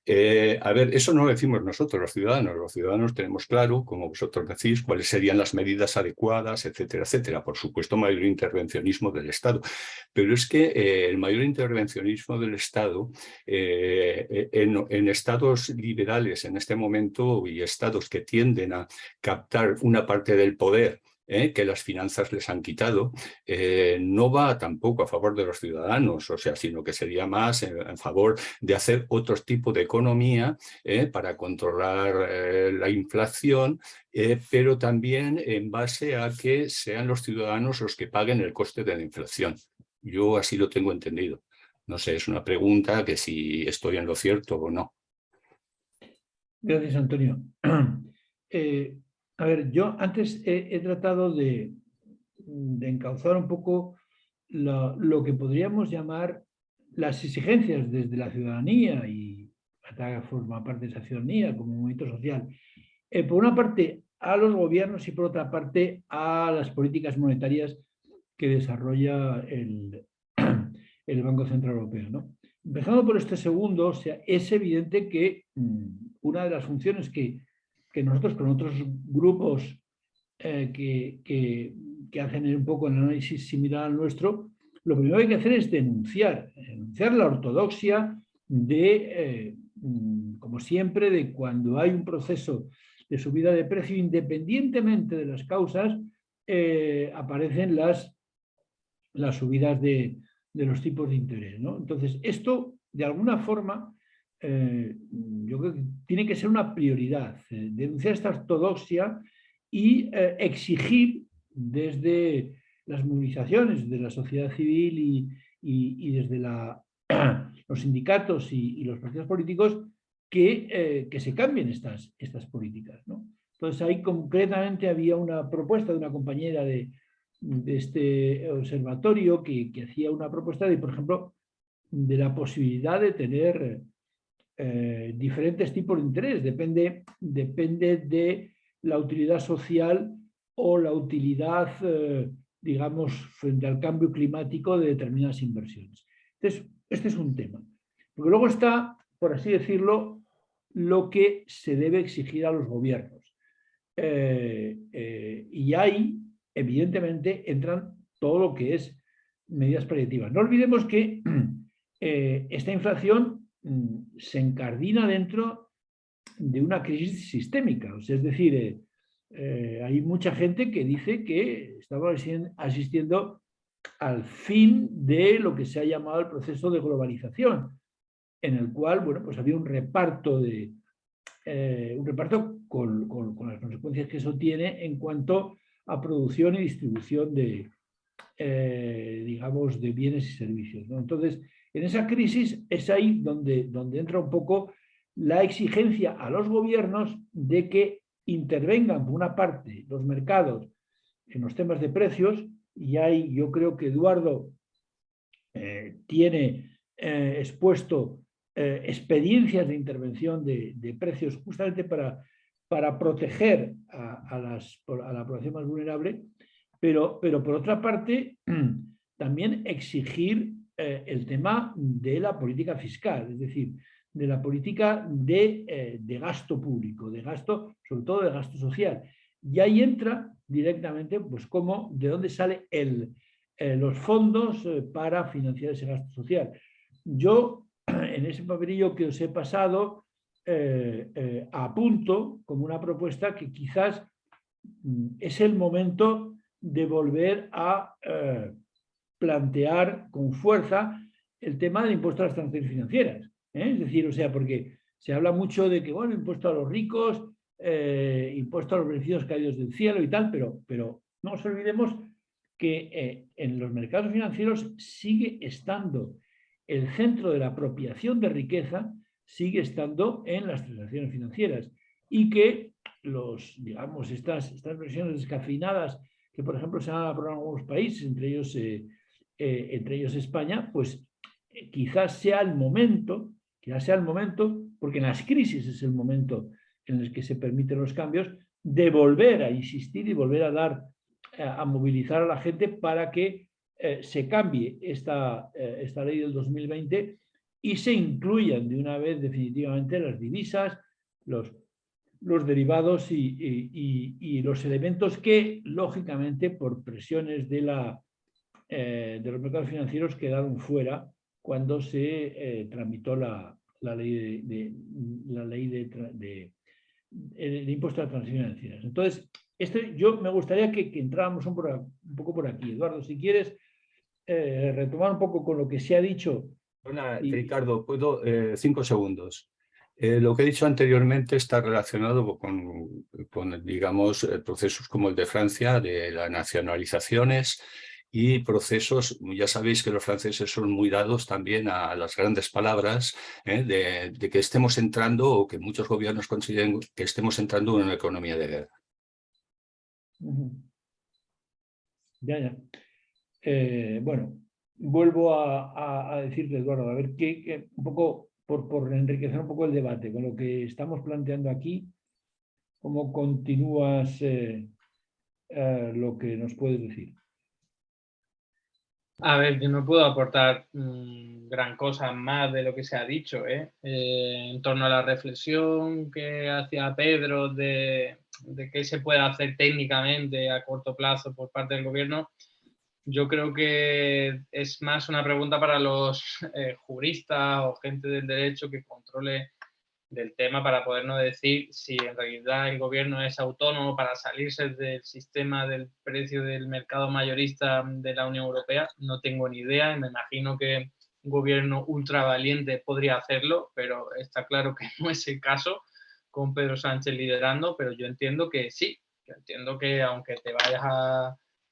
A ver, eso no lo decimos nosotros, los ciudadanos tenemos claro, como vosotros decís, cuáles serían las medidas adecuadas, etcétera, etcétera. Por supuesto, mayor intervencionismo del Estado. Pero es que el mayor intervencionismo del Estado en estados liberales en este momento y estados que tienden a captar una parte del poder que las finanzas les han quitado, no va tampoco a favor de los ciudadanos, o sea, sino que sería más en favor de hacer otro tipo de economía para controlar la inflación, pero también en base a que sean los ciudadanos los que paguen el coste de la inflación. Yo así lo tengo entendido. No sé, es una pregunta que si estoy en lo cierto o no. Gracias, Antonio. A ver, yo antes he tratado de encauzar un poco lo que podríamos llamar las exigencias desde la ciudadanía y hasta forma parte de esa ciudadanía como movimiento social. Por una parte a los gobiernos y por otra parte a las políticas monetarias que desarrolla el Banco Central Europeo, ¿no? Empezando por este segundo, o sea, es evidente que una de las funciones que nosotros con otros grupos que hacen un poco el análisis similar al nuestro, lo primero que hay que hacer es denunciar la ortodoxia de, como siempre, de cuando hay un proceso de subida de precio, independientemente de las causas, aparecen las subidas de los tipos de interés, ¿no? Entonces, esto, de alguna forma, yo creo que tiene que ser una prioridad, denunciar esta ortodoxia y exigir desde las movilizaciones de la sociedad civil y desde los sindicatos y los partidos políticos que se cambien estas políticas, ¿no? Entonces, ahí concretamente había una propuesta de una compañera de este observatorio que hacía una propuesta de, por ejemplo, de la posibilidad de tener diferentes tipos de interés. Depende de la utilidad social o la utilidad digamos, frente al cambio climático de determinadas inversiones. Entonces, este es un tema. Porque luego está, por así decirlo, lo que se debe exigir a los gobiernos. Y ahí, evidentemente, entran todo lo que es medidas paliativas. No olvidemos que esta inflación se incardina dentro de una crisis sistémica. O sea, es decir, hay mucha gente que dice que estamos asistiendo al fin de lo que se ha llamado el proceso de globalización, en el cual, bueno, pues había un reparto con las consecuencias que eso tiene en cuanto a producción y distribución de, digamos, de bienes y servicios, ¿no? Entonces, en esa crisis es ahí donde entra un poco la exigencia a los gobiernos de que intervengan, por una parte, los mercados en los temas de precios, y ahí yo creo que Eduardo tiene expuesto experiencias de intervención de precios justamente para proteger a la población más vulnerable, pero por otra parte también exigir el tema de la política fiscal, es decir, de la política de gasto público, de gasto, sobre todo de gasto social. Y ahí entra directamente, pues, de dónde sale los fondos para financiar ese gasto social. Yo, en ese papelillo que os he pasado, apunto como una propuesta que quizás es el momento de volver a plantear con fuerza el tema del impuesto a las transacciones financieras. Es decir, o sea, porque se habla mucho de que, bueno, impuesto a los ricos, impuesto a los beneficios caídos del cielo y tal, pero no nos olvidemos que en los mercados financieros sigue estando el centro de la apropiación de riqueza, sigue estando en las transacciones financieras, y que digamos, estas versiones descafeinadas que, por ejemplo, se han aprobado en algunos países, entre ellos España, pues quizás sea el momento, porque en las crisis es el momento en el que se permiten los cambios, de volver a insistir y volver a movilizar a la gente para que se cambie esta ley del 2020 y se incluyan de una vez definitivamente las divisas, los derivados y los elementos que, lógicamente, por presiones de los mercados financieros, quedaron fuera cuando se tramitó la ley de impuesto a las transacciones financieras. Entonces, yo me gustaría que entráramos un poco por aquí. Eduardo, si quieres retomar un poco con lo que se ha dicho. Ricardo, ¿puedo 5 segundos? Lo que he dicho anteriormente está relacionado con digamos, procesos como el de Francia, de las nacionalizaciones, y procesos, ya sabéis que los franceses son muy dados también a las grandes palabras, de que estemos entrando, o que muchos gobiernos consideren que estemos entrando en una economía de guerra. Ya. Bueno, vuelvo a decirte, Eduardo, a ver un poco por enriquecer un poco el debate con lo que estamos planteando aquí, ¿cómo continúas lo que nos puedes decir? A ver, yo no puedo aportar gran cosa más de lo que se ha dicho, en torno a la reflexión que hacía Pedro de qué se puede hacer técnicamente a corto plazo por parte del gobierno. Yo creo que es más una pregunta para los juristas o gente del derecho que controle del tema, para podernos decir si en realidad el gobierno es autónomo para salirse del sistema del precio del mercado mayorista de la Unión Europea. No tengo ni idea, y me imagino que un gobierno ultra valiente podría hacerlo, pero está claro que no es el caso con Pedro Sánchez liderando. Pero yo entiendo que sí, yo entiendo que aunque te vayas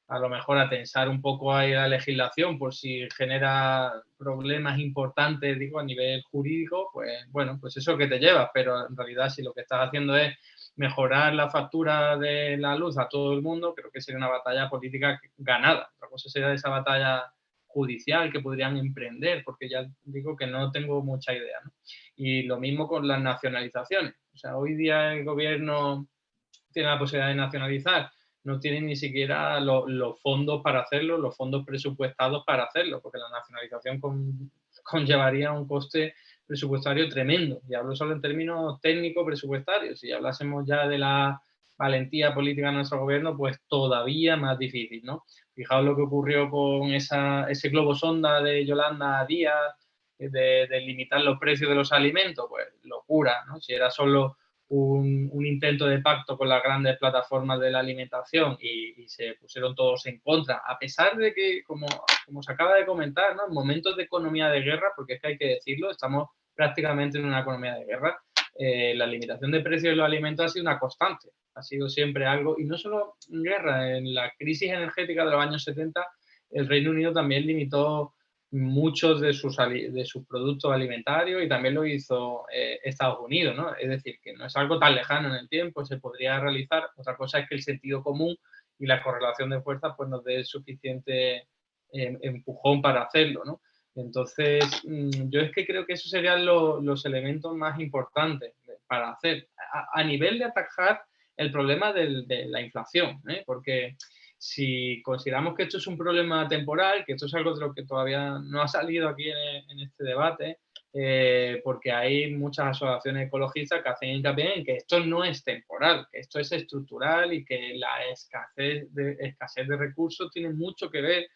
a lo mejor a tensar un poco ahí la legislación por si genera problemas importantes, digo, a nivel jurídico, pues bueno, pues eso que te llevas. Pero en realidad, si lo que estás haciendo es mejorar la factura de la luz a todo el mundo, creo que sería una batalla política ganada. Otra cosa sería esa batalla judicial que podrían emprender, porque ya digo que no tengo mucha idea, ¿no? Y lo mismo con las nacionalizaciones. O sea, hoy día el gobierno tiene la posibilidad de nacionalizar no tienen ni siquiera los fondos para hacerlo, los fondos presupuestados para hacerlo, porque la nacionalización conllevaría un coste presupuestario tremendo. Y hablo solo en términos técnicos presupuestarios. Si hablásemos ya de la valentía política de nuestro gobierno, pues todavía más difícil, ¿no? Fijaos lo que ocurrió con ese globo sonda de Yolanda Díaz, de limitar los precios de los alimentos, pues locura, ¿no? Si era solo un intento de pacto con las grandes plataformas de la alimentación y se pusieron todos en contra, a pesar de que, como se acaba de comentar, ¿no? En momentos de economía de guerra, porque es que hay que decirlo, estamos prácticamente en una economía de guerra, la limitación de precios de los alimentos ha sido una constante, ha sido siempre algo, y no solo en guerra, en la crisis energética de los años 70, el Reino Unido también limitó muchos de sus productos alimentarios y también lo hizo Estados Unidos, ¿no? Es decir, que no es algo tan lejano en el tiempo, se podría realizar. Otra cosa es que el sentido común y la correlación de fuerzas pues nos dé suficiente empujón para hacerlo, ¿no? Entonces, yo es que creo que esos serían los elementos más importantes para hacer, a nivel de atajar el problema de la inflación, ¿eh? Porque si consideramos que esto es un problema temporal, que esto es algo de lo que todavía no ha salido aquí en este debate, porque hay muchas asociaciones ecologistas que hacen hincapié en que esto no es temporal, que esto es estructural y que la escasez de recursos tiene mucho que ver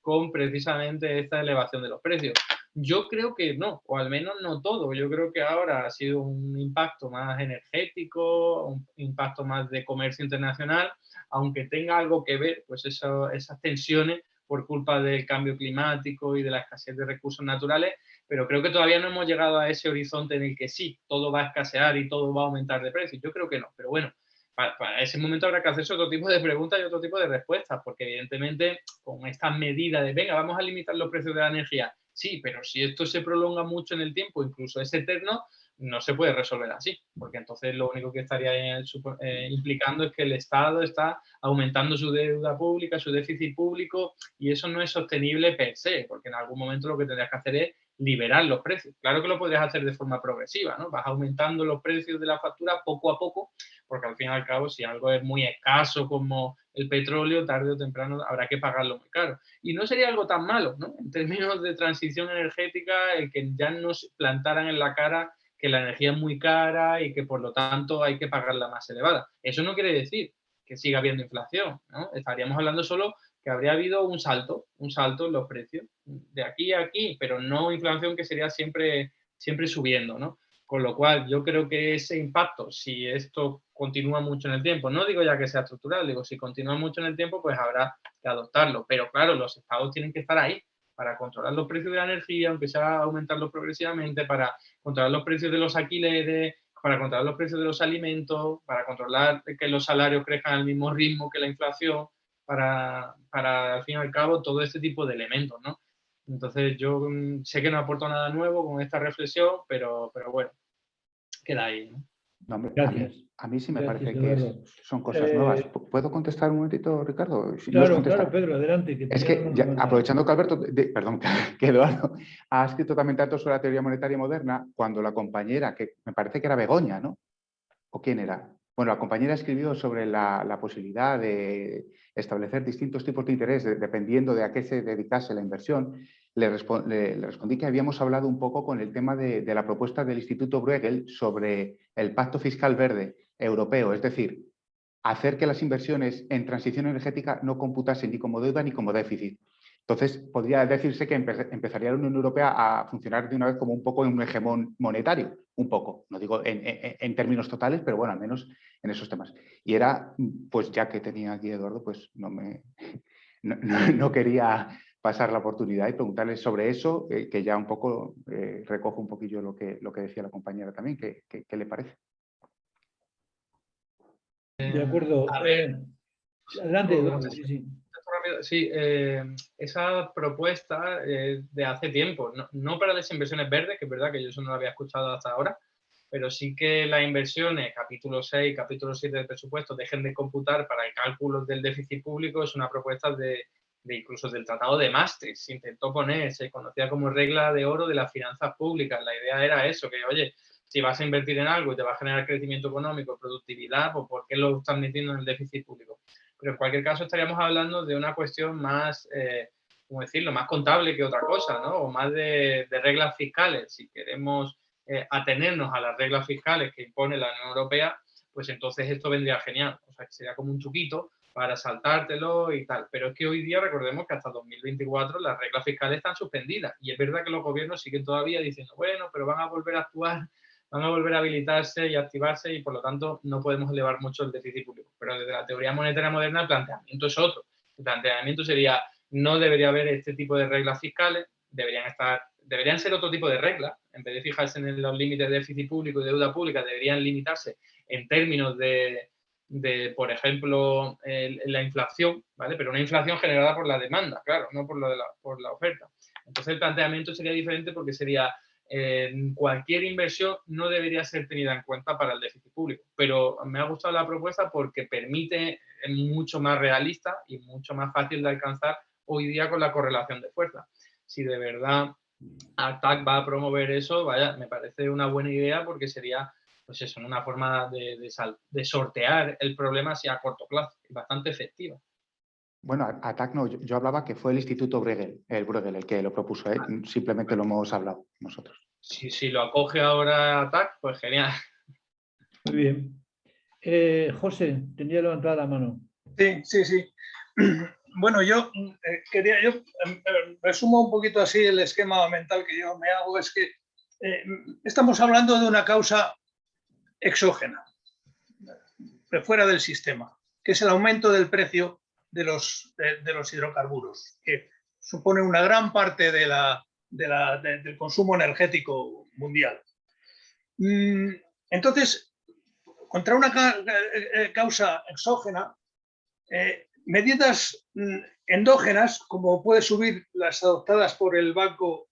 con precisamente esta elevación de los precios. Yo creo que no, o al menos no todo. Yo creo que ahora ha sido un impacto más energético, un impacto más de comercio internacional, aunque tenga algo que ver, pues esas tensiones por culpa del cambio climático y de la escasez de recursos naturales, pero creo que todavía no hemos llegado a ese horizonte en el que sí, todo va a escasear y todo va a aumentar de precio. Yo creo que no, pero bueno, para ese momento habrá que hacerse otro tipo de preguntas y otro tipo de respuestas, porque evidentemente con estas medidas de, venga, vamos a limitar los precios de la energía, sí, pero si esto se prolonga mucho en el tiempo, incluso es eterno, no se puede resolver así, porque entonces lo único que estaría implicando es que el Estado está aumentando su deuda pública, su déficit público, y eso no es sostenible per se, porque en algún momento lo que tendrías que hacer es liberar los precios. Claro que lo podrías hacer de forma progresiva, ¿no? Vas aumentando los precios de la factura poco a poco, porque al fin y al cabo, si algo es muy escaso como el petróleo, tarde o temprano habrá que pagarlo muy caro. Y no sería algo tan malo, ¿no? En términos de transición energética, el que ya nos plantaran en la cara que la energía es muy cara y que por lo tanto hay que pagarla más elevada. Eso no quiere decir que siga habiendo inflación, ¿no? Estaríamos hablando solo que habría habido un salto en los precios, de aquí a aquí, pero no inflación que sería siempre subiendo, ¿no? Con lo cual, yo creo que ese impacto, si esto continúa mucho en el tiempo, no digo ya que sea estructural, digo, si continúa mucho en el tiempo, pues habrá que adoptarlo. Pero claro, los estados tienen que estar ahí para controlar los precios de la energía, aunque sea aumentarlos progresivamente, para controlar los precios de los alquileres, para controlar los precios de los alimentos, para controlar que los salarios crezcan al mismo ritmo que la inflación, para al fin y al cabo, todo este tipo de elementos, ¿no? Entonces, yo sé que no aporto nada nuevo con esta reflexión, pero bueno, queda ahí, ¿no? No, hombre, Gracias. a mí sí me Gracias, parece que Eduardo. son cosas nuevas. ¿Puedo contestar un momentito, Ricardo? Si no es Claro, contestar. claro, Pedro, adelante. Que Es que, ya, aprovechando que Alberto, perdón, que Eduardo ha escrito también tanto sobre la teoría monetaria moderna, cuando la compañera, que me parece que era Begoña, ¿no? ¿O quién era? Bueno, la compañera escribió sobre la posibilidad de establecer distintos tipos de interés dependiendo de a qué se dedicase la inversión. Le respondí que habíamos hablado un poco con el tema de la propuesta del Instituto Bruegel sobre el Pacto Fiscal Verde Europeo, es decir, hacer que las inversiones en transición energética no computasen ni como deuda ni como déficit. Entonces, podría decirse que empezaría la Unión Europea a funcionar de una vez como un poco en un hegemón monetario, un poco, no digo en términos totales, pero bueno, al menos en esos temas. Y era, pues ya que tenía aquí Eduardo, pues no quería pasar la oportunidad y preguntarle sobre eso, que ya un poco recojo un poquillo lo que decía la compañera también, ¿qué le parece? De acuerdo. Adelante, Eduardo. Sí, sí. Sí, esa propuesta de hace tiempo, no para las inversiones verdes, que es verdad que yo eso no lo había escuchado hasta ahora, pero sí que las inversiones, capítulo 6, capítulo 7 del presupuesto, dejen de computar para el cálculo del déficit público, es una propuesta de incluso del Tratado de Maastricht. Se intentó poner, se conocía como regla de oro de las finanzas públicas. La idea era eso, que oye, si vas a invertir en algo y te va a generar crecimiento económico, productividad, pues ¿por qué lo estás metiendo en el déficit público? pero en cualquier caso estaríamos hablando de una cuestión más, ¿cómo decirlo?, más contable que otra cosa, ¿no? O más de reglas fiscales. Si queremos atenernos a las reglas fiscales que impone la Unión Europea, pues entonces esto vendría genial. O sea, que sería como un truquito para saltártelo y tal. Pero es que hoy día recordemos que hasta 2024 las reglas fiscales están suspendidas. Y es verdad que los gobiernos siguen todavía diciendo, bueno, pero van a volver a actuar, van a volver a habilitarse y activarse y por lo tanto no podemos elevar mucho el déficit público. Pero desde la teoría monetaria moderna el planteamiento es otro. El planteamiento sería, no debería haber este tipo de reglas fiscales, deberían ser otro tipo de reglas. En vez de fijarse en los límites de déficit público y deuda pública, deberían limitarse en términos de por ejemplo, la inflación, ¿vale? Pero una inflación generada por la demanda, claro, no por la oferta. Entonces el planteamiento sería diferente porque sería cualquier inversión no debería ser tenida en cuenta para el déficit público. Pero me ha gustado la propuesta porque permite, es mucho más realista y mucho más fácil de alcanzar hoy día con la correlación de fuerza. Si de verdad ATAC va a promover eso, vaya, me parece una buena idea porque sería, pues eso, una forma de sortear el problema así a corto plazo, bastante efectiva. Bueno, ATAC no, yo hablaba que fue el Instituto Bruegel el que lo propuso, ¿eh? Simplemente lo hemos hablado nosotros. Si lo acoge ahora ATAC, pues genial. Muy bien. José, tenía levantada la mano. Sí. Bueno, yo resumo un poquito así el esquema mental que yo me hago, es que estamos hablando de una causa exógena, de fuera del sistema, que es el aumento del precio de los hidrocarburos, que supone una gran parte del consumo energético mundial. Entonces, contra una causa exógena, medidas endógenas, como puede subir las adoptadas por el Banco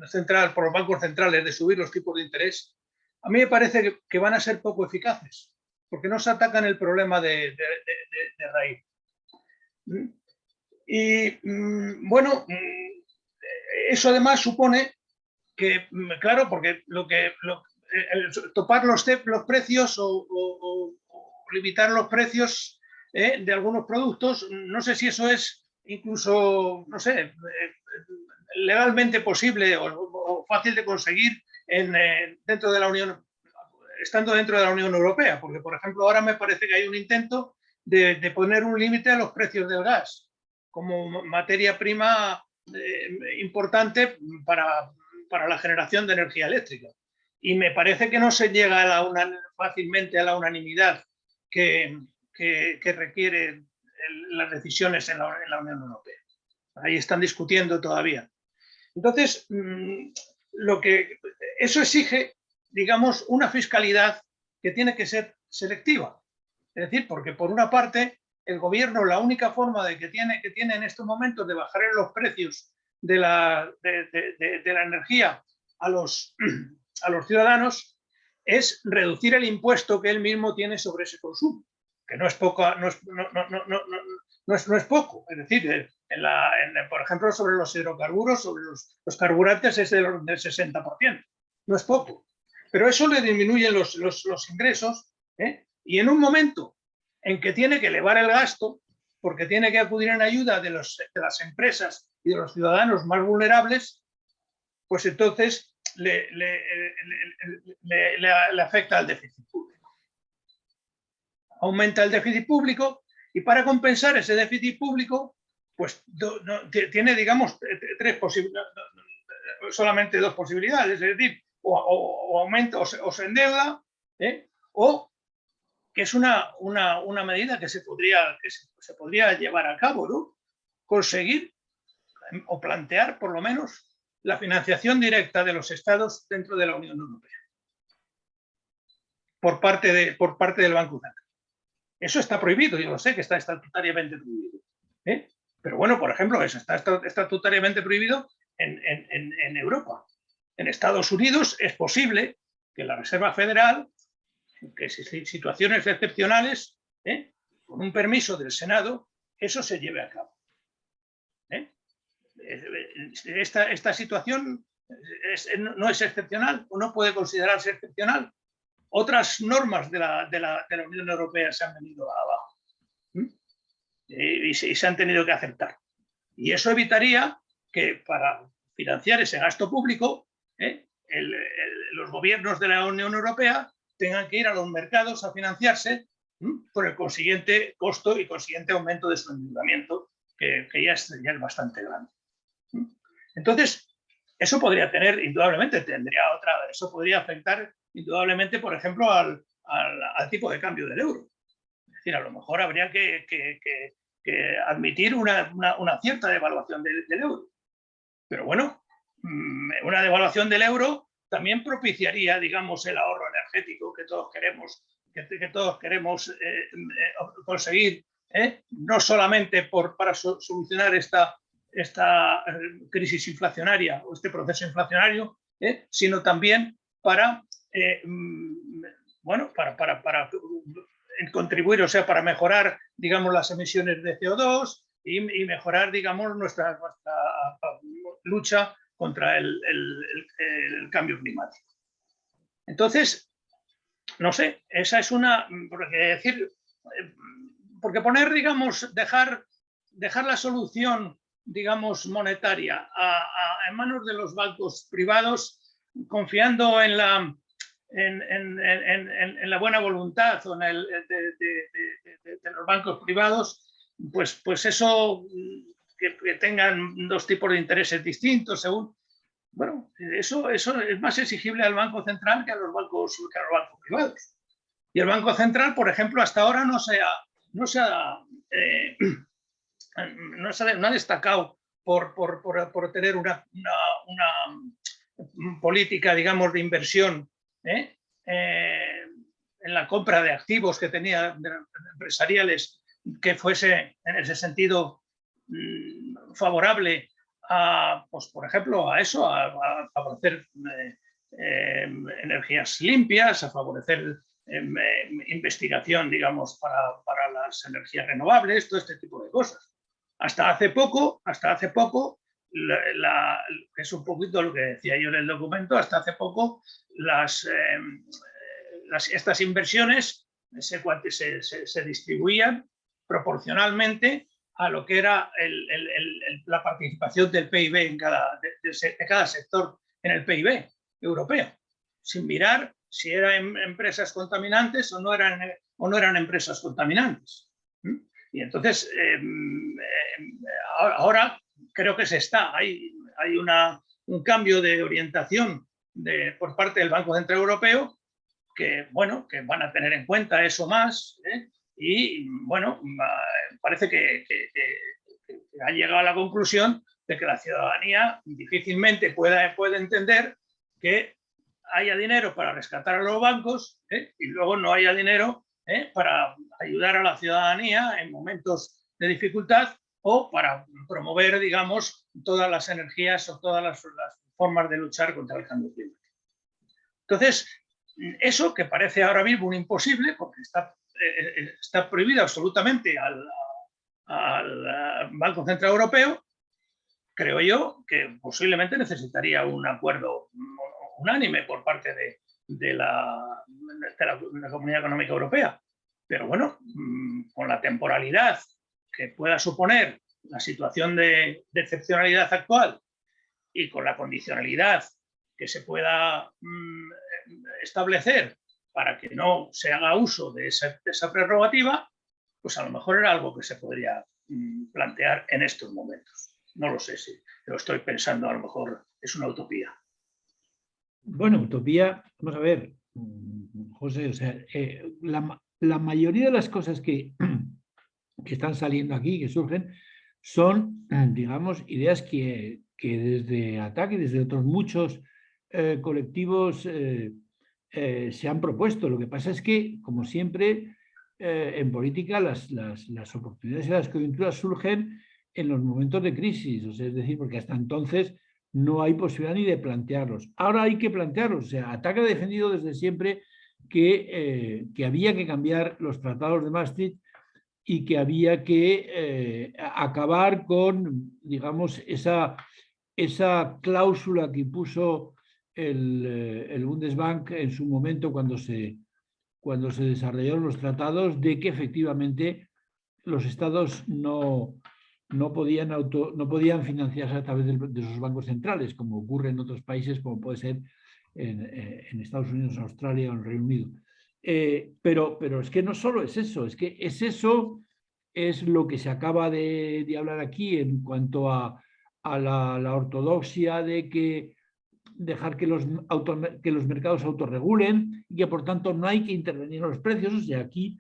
Central, por los bancos centrales, de subir los tipos de interés, a mí me parece que van a ser poco eficaces, porque no se atacan el problema de raíz. Y bueno, eso además supone que, claro, porque topar los precios o limitar los precios de algunos productos, no sé si eso es incluso, no sé, legalmente posible o fácil de conseguir dentro de la Unión, estando dentro de la Unión Europea, porque, por ejemplo, ahora me parece que hay un intento de poner un límite a los precios del gas como materia prima importante para la generación de energía eléctrica. Y me parece que no se llega fácilmente a la unanimidad que requiere las decisiones en la Unión Europea. Ahí están discutiendo todavía. Entonces, eso exige, digamos, una fiscalidad que tiene que ser selectiva. Es decir, porque por una parte, el gobierno, la única forma que tiene en estos momentos de bajar los precios de la energía a los ciudadanos es reducir el impuesto que él mismo tiene sobre ese consumo, que no es poco, no es poco. Es decir, por ejemplo, sobre los hidrocarburos, sobre los carburantes es del 60%. No es poco. Pero eso le disminuye los ingresos, y en un momento en que tiene que elevar el gasto, porque tiene que acudir en ayuda de las empresas y de los ciudadanos más vulnerables, pues entonces le afecta al déficit público. Aumenta el déficit público y para compensar ese déficit público, pues tiene, digamos, solamente dos posibilidades, es decir, o aumenta o se endeuda, o que es una medida que se podría llevar a cabo, ¿no? Conseguir o plantear, por lo menos, la financiación directa de los estados dentro de la Unión Europea por parte del Banco Central. Eso está prohibido, yo lo sé que está estatutariamente prohibido. Pero bueno, por ejemplo, eso está estatutariamente prohibido en Europa. En Estados Unidos es posible que la Reserva Federal, que en situaciones excepcionales, con un permiso del Senado, eso se lleve a cabo. Esta situación no es excepcional o no puede considerarse excepcional. Otras normas de la Unión Europea se han venido abajo. y se han tenido que aceptar. Y eso evitaría que para financiar ese gasto público, los gobiernos de la Unión Europea tengan que ir a los mercados a financiarse por el consiguiente costo y consiguiente aumento de su endeudamiento, que ya es bastante grande. Entonces, eso podría tener, indudablemente, eso podría afectar indudablemente, por ejemplo, al tipo de cambio del euro. Es decir, a lo mejor habría que admitir una cierta devaluación del euro. Pero bueno, una devaluación del euro también propiciaría, digamos, el ahorro energético que todos queremos conseguir, no solamente para solucionar esta crisis inflacionaria o este proceso inflacionario, sino también para contribuir, o sea, para mejorar, digamos, las emisiones de CO2 y mejorar, digamos, nuestra lucha contra el cambio climático. Entonces, no sé, esa es porque poner, digamos, dejar la solución, digamos, monetaria en manos de los bancos privados, confiando en la buena voluntad o de los bancos privados, pues eso, que tengan dos tipos de intereses distintos según... Bueno, eso es más exigible al Banco Central que a los bancos privados. Y el Banco Central, por ejemplo, hasta ahora no ha destacado por tener una política, digamos, de inversión en la compra de activos que tenía empresariales que fuese en ese sentido favorable pues, por ejemplo, a favorecer energías limpias, a favorecer investigación, digamos, para las energías renovables, todo este tipo de cosas. Hasta hace poco, es un poquito lo que decía yo en el documento, hasta hace poco estas inversiones se distribuían proporcionalmente a lo que era la participación del PIB de cada sector en el PIB europeo, sin mirar si eran empresas contaminantes o no eran empresas contaminantes. Y entonces, ahora creo que hay un cambio de orientación por parte del Banco Central Europeo que van a tener en cuenta eso más, y bueno, parece que ha llegado a la conclusión de que la ciudadanía difícilmente puede entender que haya dinero para rescatar a los bancos y luego no haya dinero para ayudar a la ciudadanía en momentos de dificultad o para promover, digamos, todas las energías o todas las formas de luchar contra el cambio climático. Entonces, eso que parece ahora mismo un imposible, porque está prohibido absolutamente al Banco Central Europeo, creo yo que posiblemente necesitaría un acuerdo unánime por parte de la Comunidad Económica Europea. Pero bueno, con la temporalidad que pueda suponer la situación de excepcionalidad actual y con la condicionalidad que se pueda establecer para que no se haga uso de esa prerrogativa, pues a lo mejor era algo que se podría plantear en estos momentos. No lo sé si lo estoy pensando, a lo mejor es una utopía. Bueno, utopía, vamos a ver, José, o sea, la mayoría de las cosas que están saliendo aquí, que surgen, son, digamos, ideas que desde ATAC y desde otros muchos colectivos se han propuesto. Lo que pasa es que, como siempre, en política las oportunidades y las coyunturas surgen en los momentos de crisis, o sea, es decir, porque hasta entonces no hay posibilidad ni de plantearlos. Ahora hay que plantearlos. O sea, ATAC ha defendido desde siempre que había que cambiar los tratados de Maastricht y que había que acabar con, digamos, esa cláusula que impuso el Bundesbank en su momento cuando se desarrollaron los tratados, de que efectivamente los estados no podían financiarse a través de sus bancos centrales, como ocurre en otros países, como puede ser en Estados Unidos, Australia o en el Reino Unido. Pero es que no solo es eso, es lo que se acaba de hablar aquí en cuanto a la ortodoxia de que dejar que los mercados autorregulen y que por tanto no hay que intervenir en los precios. O sea, aquí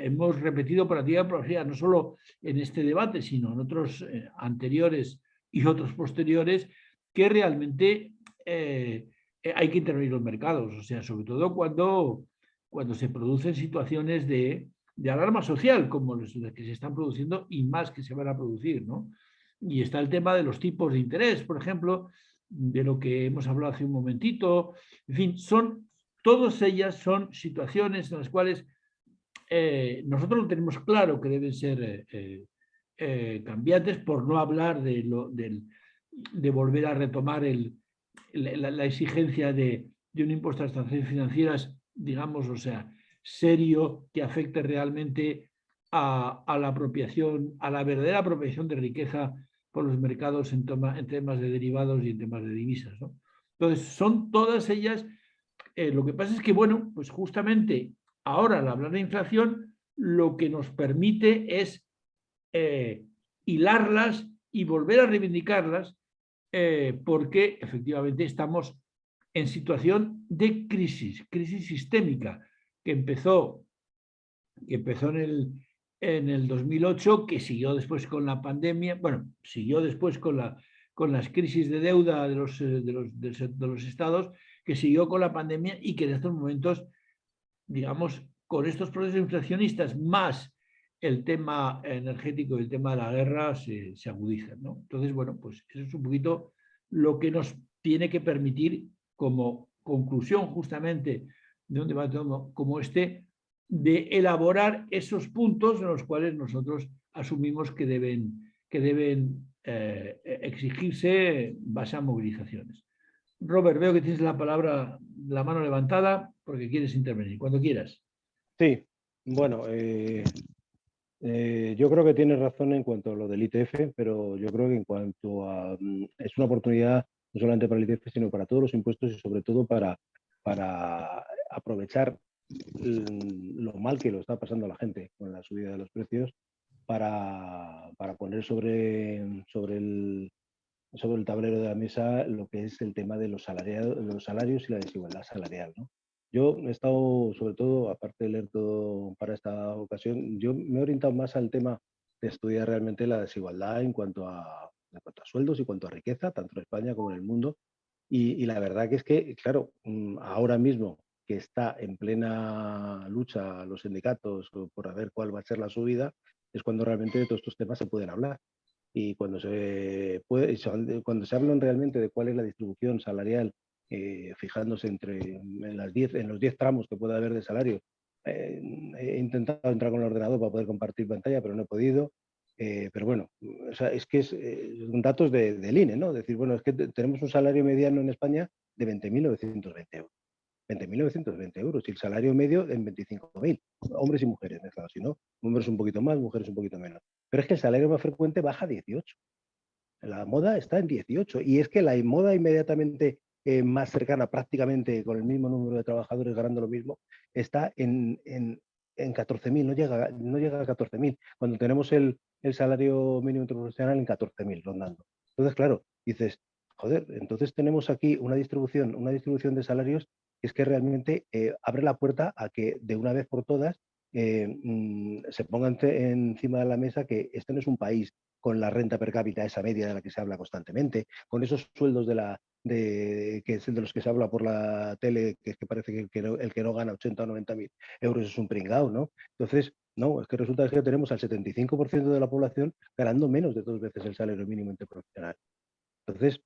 hemos repetido por activa y por pasiva, no solo en este debate, sino en otros anteriores y otros posteriores, que realmente hay que intervenir en los mercados. O sea, sobre todo cuando se producen situaciones de alarma social, como las que se están produciendo y más que se van a producir, ¿no? Y está el tema de los tipos de interés, por ejemplo, de lo que hemos hablado hace un momentito. En fin, todas ellas son situaciones en las cuales nosotros lo tenemos claro que deben ser cambiantes, por no hablar de volver a retomar la exigencia de un impuesto a las transacciones financieras, digamos, o sea, serio, que afecte realmente a la apropiación, a la verdadera apropiación de riqueza por los mercados en temas de derivados y en temas de divisas, ¿no? Entonces, son todas ellas. Lo que pasa es que, bueno, pues justamente ahora al hablar de inflación, lo que nos permite es hilarlas y volver a reivindicarlas, porque efectivamente estamos en situación de crisis sistémica, que empezó en el 2008, que siguió después con la pandemia, bueno, siguió después con las crisis de deuda de los estados, que siguió con la pandemia y que en estos momentos, digamos, con estos procesos inflacionistas más el tema energético y el tema de la guerra se agudizan, ¿no? Entonces, bueno, pues eso es un poquito lo que nos tiene que permitir, como conclusión justamente de un debate como este, de elaborar esos puntos en los cuales nosotros asumimos que deben exigirse base a movilizaciones. Robert, veo que tienes la mano levantada porque quieres intervenir. Cuando quieras. Sí, bueno, yo creo que tienes razón en cuanto a lo del ITF, pero yo creo que en cuanto a... es una oportunidad no solamente para el ITF, sino para todos los impuestos y sobre todo para aprovechar lo mal que lo está pasando a la gente con la subida de los precios para poner sobre el tablero de la mesa lo que es el tema de los salarios y la desigualdad salarial, ¿no? Yo he estado, sobre todo, aparte de leer todo para esta ocasión, yo me he orientado más al tema de estudiar realmente la desigualdad en cuanto a sueldos y en cuanto a riqueza, tanto en España como en el mundo. Y la verdad que es que, claro, ahora mismo que está en plena lucha los sindicatos por ver cuál va a ser la subida, es cuando realmente de todos estos temas se pueden hablar. Y cuando cuando se hablan realmente de cuál es la distribución salarial, fijándose en los 10 tramos que puede haber de salario, he intentado entrar con el ordenador para poder compartir pantalla, pero no he podido. Pero bueno, o sea, es que son datos del INE, ¿no? Es decir, bueno, es que tenemos un salario mediano en España de 20.920 euros. 20.920 euros y el salario medio en 25.000, hombres y mujeres, claro, si no, hombres un poquito más, mujeres un poquito menos. Pero es que el salario más frecuente baja a 18. La moda está en 18 y es que la moda inmediatamente más cercana, prácticamente con el mismo número de trabajadores ganando lo mismo, está en 14.000, no llega a 14.000, cuando tenemos el salario mínimo interprofesional en 14.000 rondando. Entonces, claro, dices, joder, entonces tenemos aquí una distribución de salarios que es que realmente abre la puerta a que de una vez por todas se pongan encima de la mesa que este no es un país con la renta per cápita, esa media de la que se habla constantemente, con esos sueldos de los que se habla por la tele, que parece que el que no gana 80 o 90.000 euros es un pringao, ¿no? Entonces, no, es que resulta que tenemos al 75% de la población ganando menos de 2 veces el salario mínimo interprofesional. Entonces,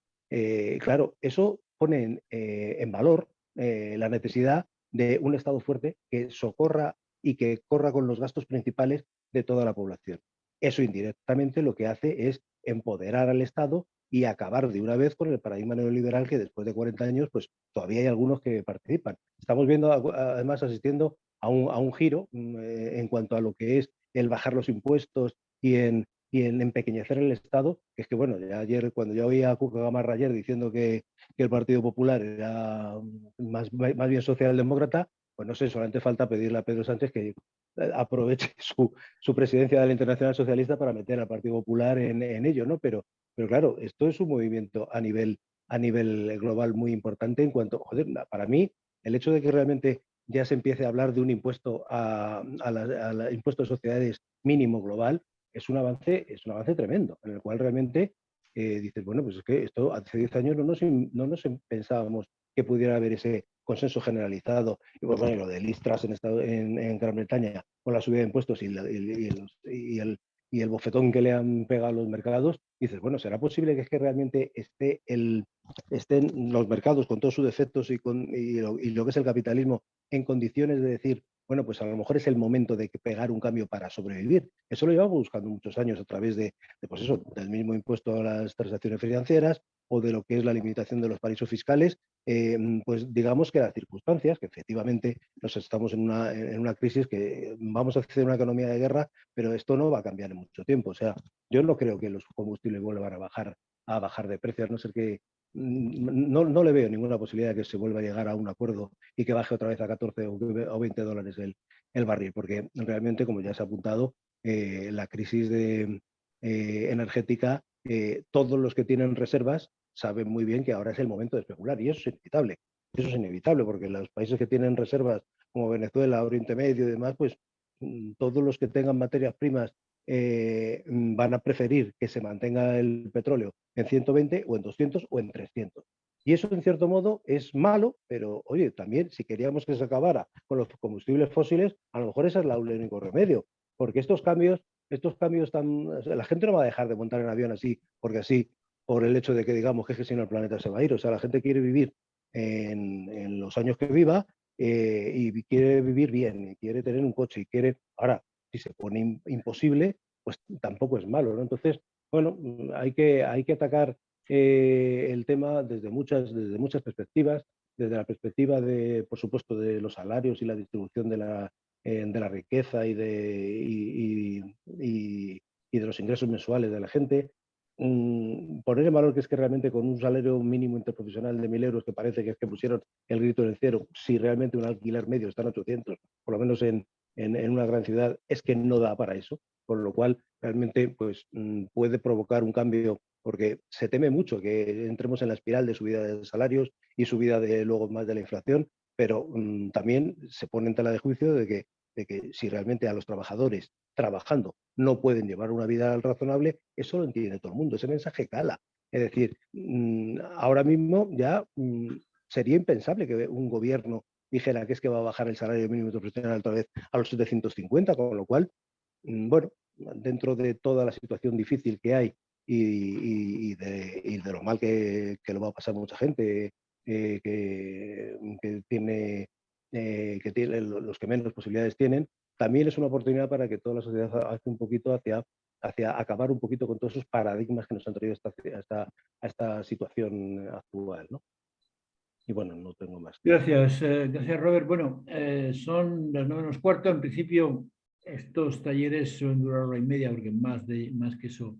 claro, eso pone en valor la necesidad de un Estado fuerte que socorra y que corra con los gastos principales de toda la población. Eso indirectamente lo que hace es empoderar al Estado y acabar de una vez con el paradigma neoliberal que después de 40 años pues todavía hay algunos que participan. Estamos viendo, además, asistiendo a un giro en cuanto a lo que es el bajar los impuestos y en empequeñecer el Estado, que es que, bueno, ya ayer, cuando yo oía a Cuca Gamarra ayer diciendo que el Partido Popular era más bien socialdemócrata, pues no sé, solamente falta pedirle a Pedro Sánchez que aproveche su presidencia de la Internacional Socialista para meter al Partido Popular en ello, ¿no? Pero claro, esto es un movimiento a nivel global muy importante en cuanto, joder, para mí, el hecho de que realmente ya se empiece a hablar de un impuesto impuesto de sociedades mínimo global es un avance tremendo, en el cual realmente dices, bueno, pues es que esto hace 10 años no nos pensábamos que pudiera haber ese consenso generalizado. Y pues, bueno, lo de Liz Truss en Gran Bretaña con la subida de impuestos y el bofetón que le han pegado a los mercados, dices, bueno, ¿será posible que es que realmente estén los mercados con todos sus defectos y lo que es el capitalismo en condiciones de decir, bueno, pues a lo mejor es el momento de pegar un cambio para sobrevivir? Eso lo llevamos buscando muchos años a través pues eso, del mismo impuesto a las transacciones financieras o de lo que es la limitación de los paraísos fiscales. Pues digamos que las circunstancias, que efectivamente nos estamos en una crisis, que vamos a hacer una economía de guerra, pero esto no va a cambiar en mucho tiempo. O sea, yo no creo que los combustibles vuelvan a bajar de precio, a no ser que no le veo ninguna posibilidad de que se vuelva a llegar a un acuerdo y que baje otra vez a 14 o 20 dólares el barril, porque realmente, como ya se ha apuntado, la crisis energética, todos los que tienen reservas saben muy bien que ahora es el momento de especular, y eso es inevitable. Eso es inevitable, porque los países que tienen reservas, como Venezuela, Oriente Medio y demás, pues todos los que tengan materias primas van a preferir que se mantenga el petróleo en 120 o en 200 o en 300. Y eso, en cierto modo, es malo, pero oye, también si queríamos que se acabara con los combustibles fósiles, a lo mejor ese es el único remedio, porque estos cambios la gente no va a dejar de montar en avión así, porque así, por el hecho de que digamos que es que si no el planeta se va a ir. O sea, la gente quiere vivir en los años que viva y quiere vivir bien, y quiere tener un coche, y quiere... Ahora, si se pone imposible, pues tampoco es malo, ¿no? Entonces, bueno, hay que atacar el tema desde muchas perspectivas, desde la perspectiva de, por supuesto, de los salarios y la distribución de la riqueza y de los ingresos mensuales de la gente. Poner en valor que es que realmente con un salario mínimo interprofesional de 1.000 euros, que parece que es que pusieron el grito en el cielo, si realmente un alquiler medio está en 800, por lo menos en una gran ciudad, es que no da para eso, con lo cual realmente pues, puede provocar un cambio, porque se teme mucho que entremos en la espiral de subida de salarios y subida luego más de la inflación, pero también se pone en tela de juicio de que si realmente a los trabajadores trabajando no pueden llevar una vida razonable, eso lo entiende todo el mundo, ese mensaje cala. Es decir, ahora mismo ya sería impensable que un gobierno dijera que es que va a bajar el salario mínimo interprofesional otra vez a los 750, con lo cual, bueno, dentro de toda la situación difícil que hay y de lo mal que lo va a pasar mucha gente, que tiene los que menos posibilidades tienen, también es una oportunidad para que toda la sociedad hace un poquito hacia acabar un poquito con todos esos paradigmas que nos han traído a esta situación actual, ¿no? Y bueno, no tengo más. Gracias, gracias Robert. Bueno, son las 9:15. En principio, estos talleres suelen durar 1 hora y media, porque más que eso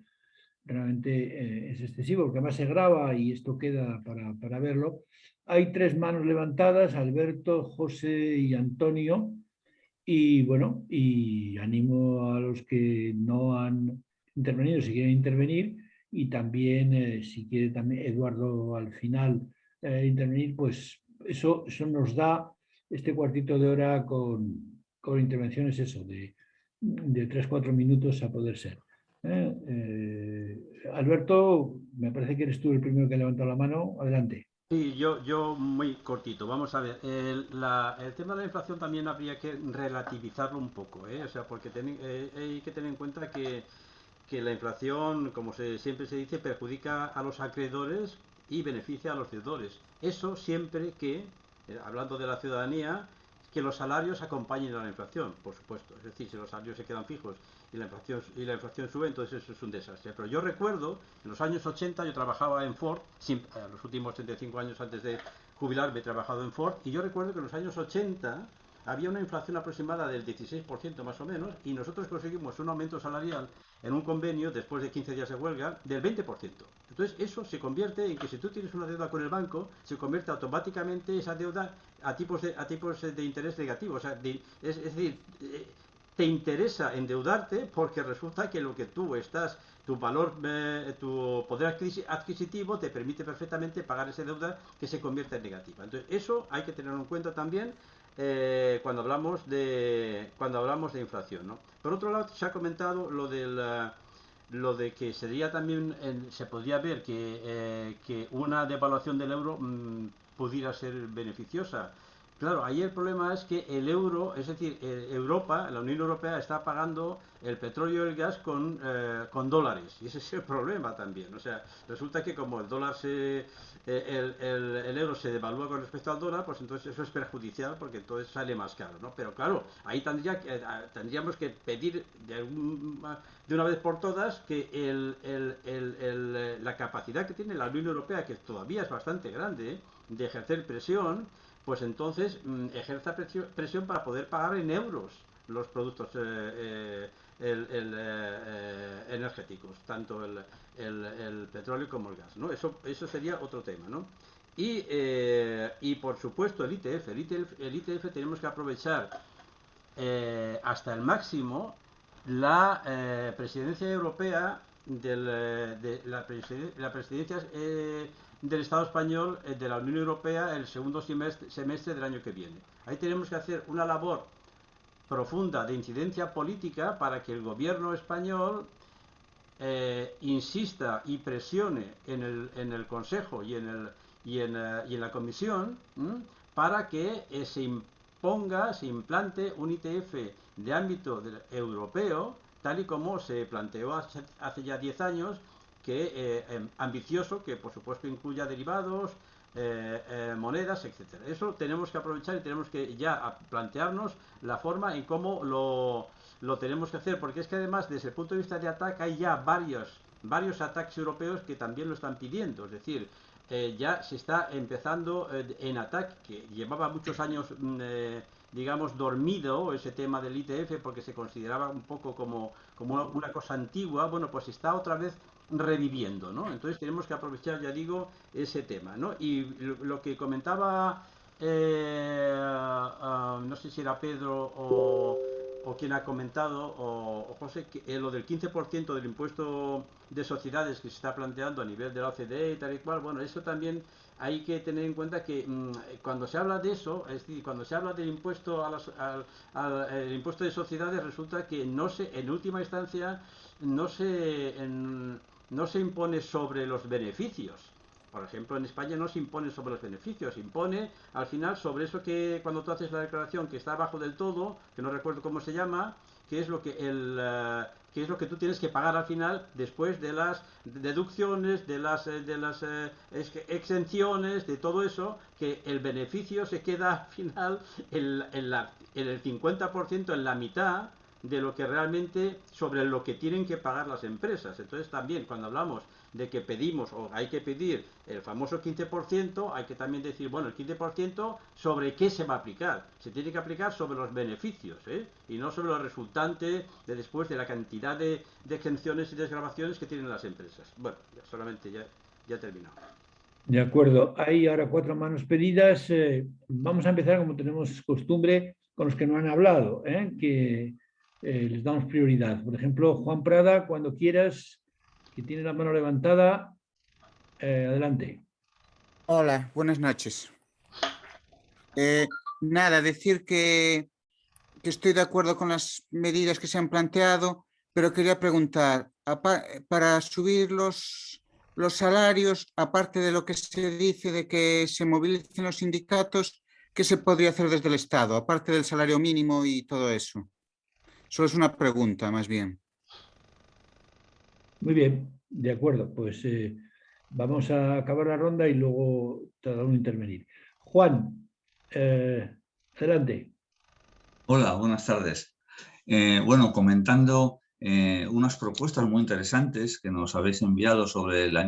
realmente es excesivo, porque además se graba y esto queda para verlo. Hay 3 manos levantadas: Alberto, José y Antonio. Y bueno, y animo a los que no han intervenido, si quieren intervenir, y también si quiere también Eduardo al final intervenir, pues eso nos da este cuartito de hora con intervenciones, eso, de 3-4 minutos a poder ser. Alberto, me parece que eres tú el primero que ha levantado la mano. Adelante. Sí, yo muy cortito. Vamos a ver, el tema de la inflación también habría que relativizarlo un poco, ¿eh? O sea, porque hay que tener en cuenta que la inflación, como siempre se dice, perjudica a los acreedores y beneficia a los deudores. Eso siempre que, hablando de la ciudadanía, que los salarios acompañen a la inflación, por supuesto. Es decir, si los salarios se quedan fijos y la inflación sube, entonces eso es un desastre. Pero yo recuerdo, en los años 80 yo trabajaba en Ford, los últimos 35 años antes de jubilarme he trabajado en Ford, y yo recuerdo que en los años 80 había una inflación aproximada del 16% más o menos, y nosotros conseguimos un aumento salarial en un convenio, después de 15 días de huelga, del 20%. Entonces eso se convierte en que si tú tienes una deuda con el banco, se convierte automáticamente esa deuda a tipos de interés negativos. O sea, es decir, te interesa endeudarte porque resulta que lo que tú estás, tu valor, tu poder adquisitivo te permite perfectamente pagar esa deuda que se convierte en negativa. Entonces eso hay que tenerlo en cuenta también cuando hablamos de inflación, ¿no? Por otro lado, se ha comentado lo de que sería también, se podría ver que una devaluación del euro pudiera ser beneficiosa. Claro, ahí el problema es que el euro, es decir, Europa, la Unión Europea está pagando el petróleo y el gas con dólares, y ese es el problema también. O sea, resulta que como el dólar el euro se devalúa con respecto al dólar, pues entonces eso es perjudicial porque entonces sale más caro, ¿no? Pero claro, ahí tendríamos que pedir de una vez por todas que la capacidad que tiene la Unión Europea, que todavía es bastante grande, de ejercer presión, pues entonces ejerza presión para poder pagar en euros los productos energéticos, tanto el petróleo como el gas, ¿no? Eso sería otro tema, ¿no? Y por supuesto el ITF tenemos que aprovechar hasta el máximo la presidencia europea de la presidencia del Estado español de la Unión Europea el segundo semestre del año que viene. Ahí tenemos que hacer una labor profunda de incidencia política para que el gobierno español insista y presione en el Consejo y en la Comisión para que se implante un ITF de ámbito europeo, tal y como se planteó hace ya 10 años, ambicioso, que por supuesto incluya derivados, monedas, etcétera. Eso tenemos que aprovechar y tenemos que ya plantearnos la forma en cómo lo tenemos que hacer, porque es que además desde el punto de vista de ataque hay ya varios ataques europeos que también lo están pidiendo, es decir, ya se está empezando en ataque, que llevaba muchos años digamos dormido ese tema del ITF porque se consideraba un poco como una cosa antigua. Bueno, pues está otra vez reviviendo, ¿no? Entonces tenemos que aprovechar, ya digo, ese tema, ¿no? Y lo que comentaba no sé si era Pedro o quien ha comentado, o José, lo del 15% del impuesto de sociedades que se está planteando a nivel de la OCDE y tal y cual. Bueno, eso también hay que tener en cuenta que cuando se habla de eso, es decir, cuando se habla del impuesto al impuesto de sociedades, resulta que en última instancia no se impone sobre los beneficios. Por ejemplo, en España no se impone sobre los beneficios, se impone al final sobre eso que cuando tú haces la declaración que está abajo del todo, que no recuerdo cómo se llama, que es lo que tú tienes que pagar al final después de las deducciones, de las exenciones, de todo eso, que el beneficio se queda al final en el 50%, en la mitad de lo que realmente, sobre lo que tienen que pagar las empresas. Entonces también cuando hablamos de que pedimos o hay que pedir el famoso 15%, hay que también decir, bueno, el 15% sobre qué se va a aplicar. Se tiene que aplicar sobre los beneficios, y no sobre los resultantes de después de la cantidad de exenciones y desgravaciones que tienen las empresas. Bueno, solamente ya he terminado. De acuerdo, hay ahora 4 manos pedidas. Vamos a empezar, como tenemos costumbre, con los que no han hablado, que les damos prioridad. Por ejemplo, Juan Prada, cuando quieras, que tiene la mano levantada, adelante. Hola, buenas noches. Nada, decir que estoy de acuerdo con las medidas que se han planteado, pero quería preguntar, para subir los salarios, aparte de lo que se dice de que se movilicen los sindicatos, ¿qué se podría hacer desde el Estado, aparte del salario mínimo y todo eso? Solo es una pregunta, más bien. Muy bien, de acuerdo. Pues vamos a acabar la ronda y luego cada uno intervenir. Juan, adelante. Hola, buenas tardes. Bueno, comentando unas propuestas muy interesantes que nos habéis enviado sobre las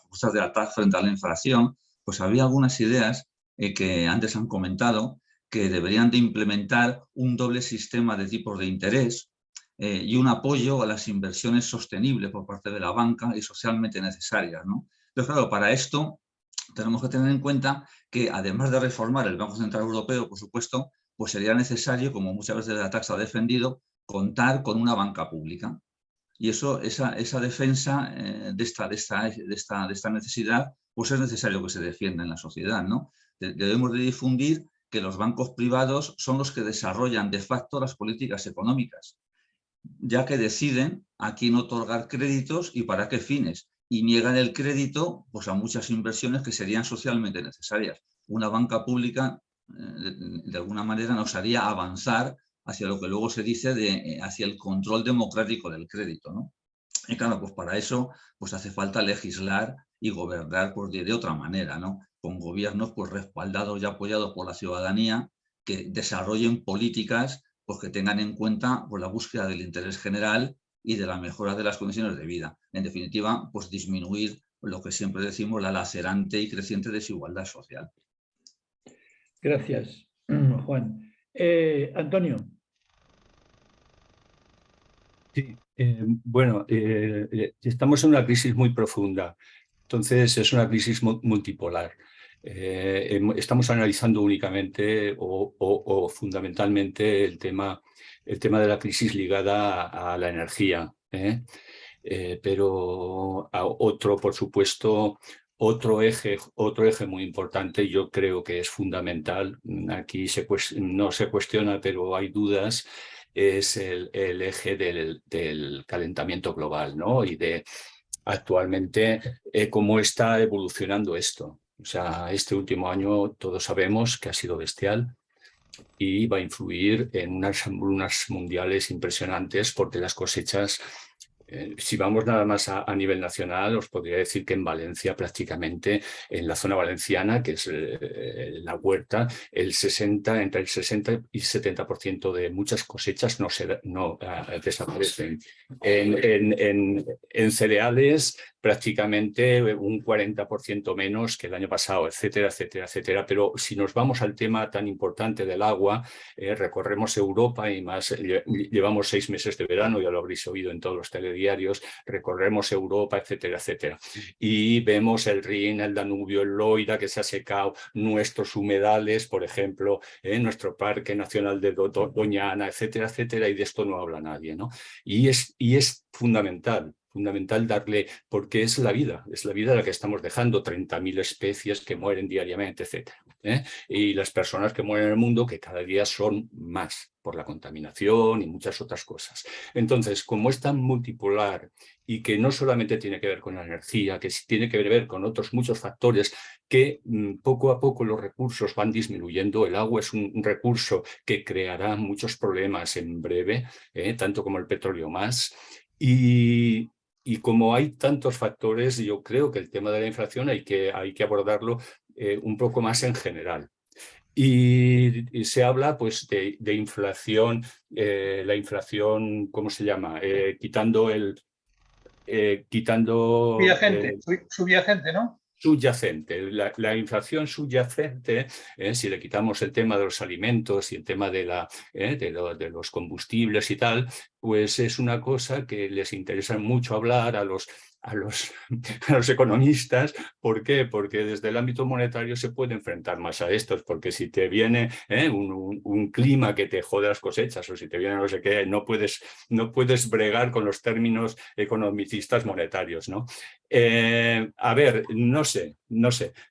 propuestas de ataque frente a la inflación, pues había algunas ideas que antes han comentado que deberían de implementar un doble sistema de tipos de interés y un apoyo a las inversiones sostenibles por parte de la banca y socialmente necesarias, ¿no? Pero claro, para esto tenemos que tener en cuenta que además de reformar el Banco Central Europeo, por supuesto, pues sería necesario, como muchas veces la taxa ha defendido, contar con una banca pública. Y eso, esa defensa de esta necesidad, pues es necesario que se defienda en la sociedad, ¿no? Debemos de difundir que los bancos privados son los que desarrollan de facto las políticas económicas, ya que deciden a quién otorgar créditos y para qué fines, y niegan el crédito pues, a muchas inversiones que serían socialmente necesarias. Una banca pública, de alguna manera, nos haría avanzar hacia lo que luego se dice hacia el control democrático del crédito, ¿no? Y claro, pues para eso pues hace falta legislar y gobernar pues, de otra manera, ¿no? Con gobiernos pues, respaldados y apoyados por la ciudadanía que desarrollen políticas pues, que tengan en cuenta pues, la búsqueda del interés general y de la mejora de las condiciones de vida. En definitiva, pues disminuir lo que siempre decimos, la lacerante y creciente desigualdad social. Gracias, Juan. Antonio. Sí, bueno, estamos en una crisis muy profunda, entonces es una crisis multipolar. Estamos analizando únicamente o fundamentalmente el tema de la crisis ligada a la energía, pero por supuesto, otro eje muy importante, yo creo que es fundamental, aquí no se cuestiona, pero hay dudas, es el eje del calentamiento global, ¿no? Y de actualmente cómo está evolucionando esto. O sea, este último año todos sabemos que ha sido bestial y va a influir en unas hambrunas mundiales impresionantes porque las cosechas, si vamos nada más a nivel nacional, os podría decir que en Valencia prácticamente, en la zona valenciana, que es la huerta, entre el 60 y 70% de muchas cosechas no desaparecen. En cereales, prácticamente un 40% menos que el año pasado, etcétera, etcétera, etcétera. Pero si nos vamos al tema tan importante del agua, recorremos Europa y más, llevamos 6 meses de verano, ya lo habréis oído en todos los telediarios, recorremos Europa, etcétera, etcétera. Y vemos el Rin, el Danubio, el Loira, que se ha secado, nuestros humedales, por ejemplo, nuestro Parque Nacional de Doñana, etcétera, etcétera, y de esto no habla nadie, ¿no? Y es fundamental darle, porque es la vida la que estamos dejando, 30.000 especies que mueren diariamente, etcétera. Y las personas que mueren en el mundo, que cada día son más por la contaminación y muchas otras cosas. Entonces, como es tan multipolar y que no solamente tiene que ver con la energía, que tiene que ver con otros muchos factores, que poco a poco los recursos van disminuyendo. El agua es un recurso que creará muchos problemas en breve, tanto como el petróleo más. Y como hay tantos factores, yo creo que el tema de la inflación hay que abordarlo un poco más en general. Y se habla pues de inflación, la inflación, ¿cómo se llama? Quitando subyacente, ¿no? Subyacente, la inflación subyacente, si le quitamos el tema de los alimentos y el tema de los combustibles y tal, pues es una cosa que les interesa mucho hablar a los economistas. ¿Por qué? Porque desde el ámbito monetario se puede enfrentar más a estos, porque si te viene un clima que te jode las cosechas o si te viene no sé qué, no puedes bregar con los términos economicistas monetarios, ¿no? A ver, no sé.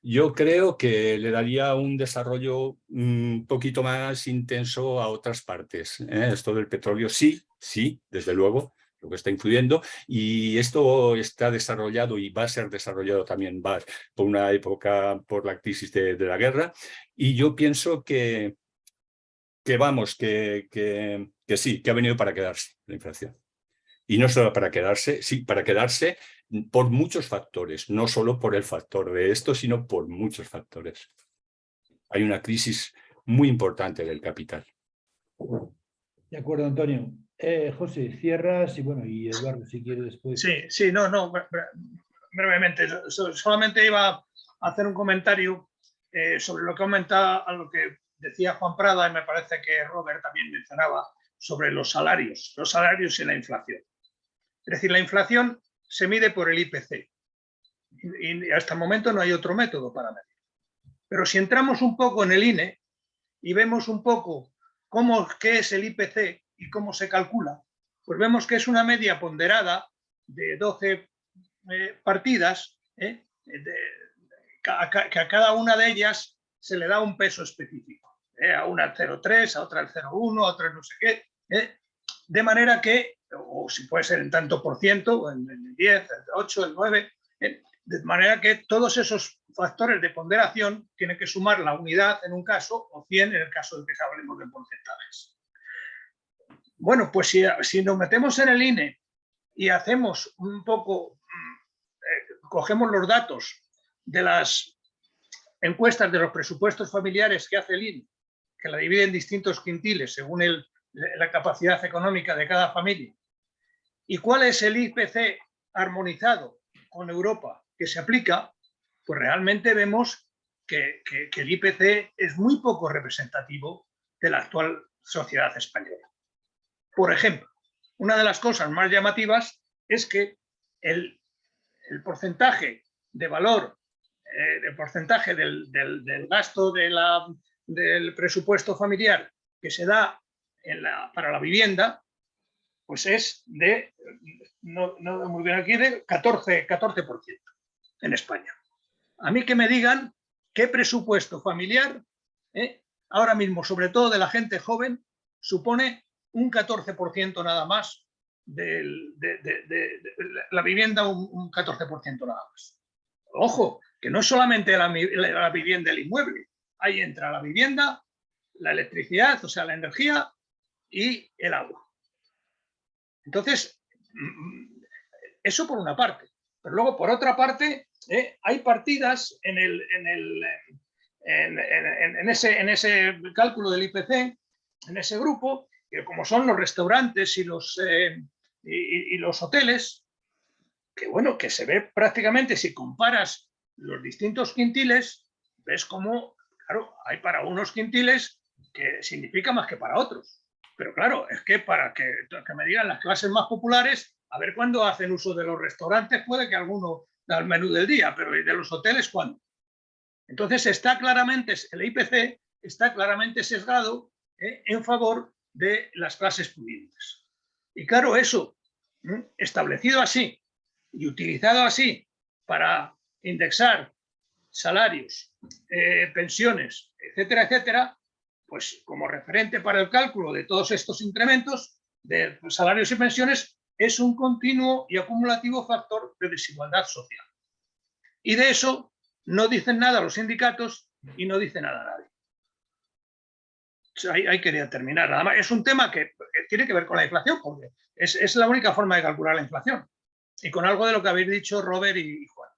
Yo creo que le daría un desarrollo un poquito más intenso a otras partes. Esto del petróleo sí, desde luego, lo que está influyendo, y esto está desarrollado y va a ser desarrollado también por una época, por la crisis de la guerra, y yo pienso que sí, que ha venido para quedarse la inflación. Y no solo para quedarse, sí, para quedarse por muchos factores, no solo por el factor de esto, sino por muchos factores. Hay una crisis muy importante del capital. De acuerdo, Antonio. José, cierras y Eduardo, si quiere después. Sí, no, brevemente. Solamente iba a hacer un comentario sobre lo que decía Juan Prada, y me parece que Robert también mencionaba, sobre los salarios y la inflación. Es decir, la inflación se mide por el IPC y hasta el momento no hay otro método para medir. Pero si entramos un poco en el INE y vemos un poco qué es el IPC y cómo se calcula, pues vemos que es una media ponderada de 12 partidas, que a cada una de ellas se le da un peso específico. A una el 0,3, a otra el 0,1, a otra el no sé qué. De manera que, o si puede ser en tanto por ciento, en el 10, el 8, el 9, de manera que todos esos factores de ponderación tienen que sumar la unidad en un caso o 100 en el caso de que hablemos de porcentajes. Bueno, pues si nos metemos en el INE y hacemos un poco, cogemos los datos de las encuestas de los presupuestos familiares que hace el INE, que la divide en distintos quintiles según la capacidad económica de cada familia, y cuál es el IPC armonizado con Europa que se aplica, pues realmente vemos que el IPC es muy poco representativo de la actual sociedad española. Por ejemplo, una de las cosas más llamativas es que el porcentaje de valor, el porcentaje del gasto del presupuesto familiar que se da para la vivienda, pues es de, no muy bien aquí, de 14% en España. A mí que me digan qué presupuesto familiar, ahora mismo, sobre todo de la gente joven, supone un 14% nada más de la vivienda, un 14% nada más. Ojo, que no es solamente la vivienda, el inmueble, ahí entra la vivienda, la electricidad, o sea, la energía y el agua. Entonces, eso por una parte. Pero luego, por otra parte, hay partidas en ese cálculo del IPC, en ese grupo, que como son los restaurantes y los hoteles, que bueno, que se ve prácticamente, si comparas los distintos quintiles, ves cómo, claro, hay para unos quintiles que significa más que para otros. Pero claro, es que para que me digan las clases más populares, a ver cuándo hacen uso de los restaurantes, puede que alguno da el menú del día, pero ¿y de los hoteles cuándo? Entonces está claramente, el IPC está claramente sesgado en favor de las clases pudientes. Y claro, eso, establecido así y utilizado así para indexar salarios, pensiones, etcétera, etcétera, pues como referente para el cálculo de todos estos incrementos de salarios y pensiones, es un continuo y acumulativo factor de desigualdad social. Y de eso no dicen nada los sindicatos y no dice nada nadie. Ahí quería terminar. Nada más. Es un tema que tiene que ver con la inflación, porque es la única forma de calcular la inflación. Y con algo de lo que habéis dicho Robert y Juan.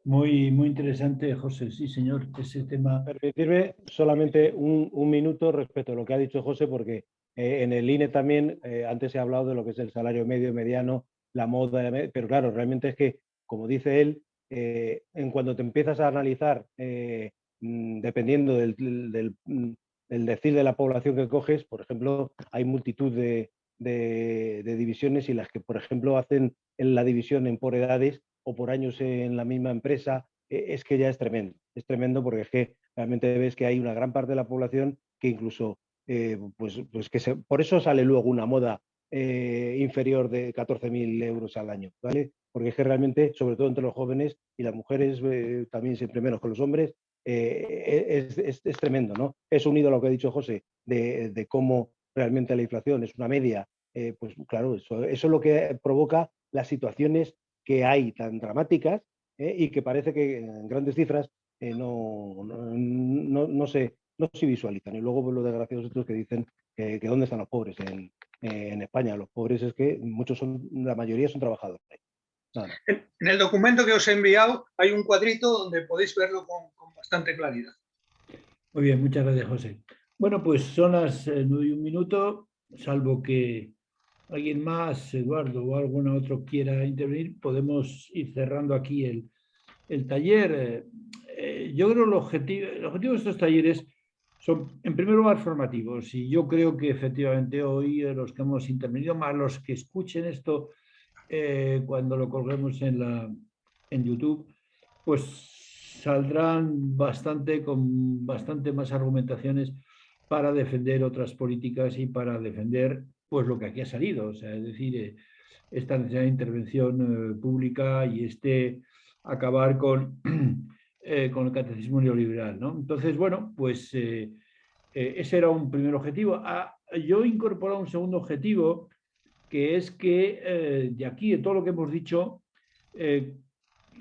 Muy interesante, José. Sí, señor, ese tema. Permitirme solamente un minuto respecto a lo que ha dicho José, porque en el INE también antes se ha hablado de lo que es el salario medio, mediano, la moda, pero claro, realmente es que, como dice él, en cuando te empiezas a analizar, dependiendo del decil de la población que coges, por ejemplo, hay multitud de divisiones y las que, por ejemplo, hacen la división en por edades o por años en la misma empresa, es que ya es tremendo porque es que realmente ves que hay una gran parte de la población que incluso, pues que por eso sale luego una moda inferior de 14.000 euros al año, ¿vale? Porque es que realmente, sobre todo entre los jóvenes y las mujeres, también siempre menos que los hombres, es tremendo, ¿no? Eso unido a lo que ha dicho José, de cómo realmente la inflación es una media, pues claro, eso es lo que provoca las situaciones que hay tan dramáticas y que parece que en grandes cifras no se visualizan. Y luego lo desgraciados estos que dicen que dónde están los pobres en España. Los pobres es que la mayoría son trabajadores. Nada. En el documento que os he enviado hay un cuadrito donde podéis verlo con bastante claridad. Muy bien, muchas gracias, José. Bueno, pues son las 9:01, salvo que alguien más, Eduardo, o algún otro quiera intervenir, podemos ir cerrando aquí el taller. Yo creo que el objetivo de estos talleres son, en primer lugar, formativos. Y yo creo que efectivamente hoy los que hemos intervenido, más los que escuchen esto cuando lo colguemos en YouTube, pues saldrán con bastante más argumentaciones para defender otras políticas y para defender pues lo que aquí ha salido. O sea, es decir, esta necesidad de intervención pública y acabar con el catecismo neoliberal, ¿no? Entonces, bueno, pues ese era un primer objetivo. Yo he incorporado un segundo objetivo, que es que de aquí, de todo lo que hemos dicho,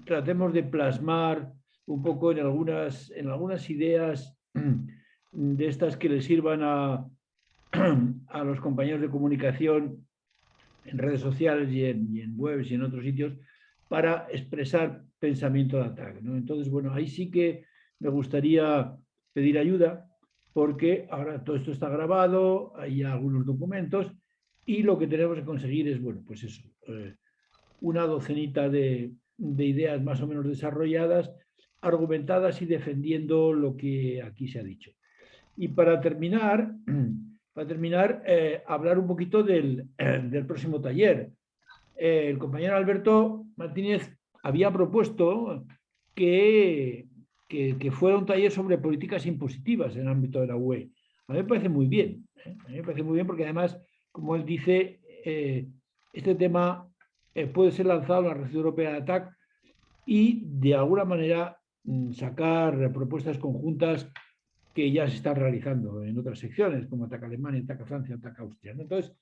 tratemos de plasmar un poco en algunas ideas de estas que les sirvan a los compañeros de comunicación en redes sociales y en webs y en otros sitios, para expresar pensamiento de ataque, ¿no? Entonces, bueno, ahí sí que me gustaría pedir ayuda, porque ahora todo esto está grabado, hay algunos documentos, y lo que tenemos que conseguir es, bueno, pues eso, una docenita de ideas más o menos desarrolladas, argumentadas y defendiendo lo que aquí se ha dicho. Y para terminar, hablar un poquito del próximo taller. El compañero Alberto Martínez había propuesto que fuera un taller sobre políticas impositivas en el ámbito de la UE. A mí me parece muy bien. A mí me parece muy bien porque además, como él dice, este tema puede ser lanzado en la Red Europea de ATAC y de alguna manera sacar propuestas conjuntas que ya se están realizando en otras secciones, como ATAC Alemania, ATAC Francia, ATAC Austria, ¿no? Entonces,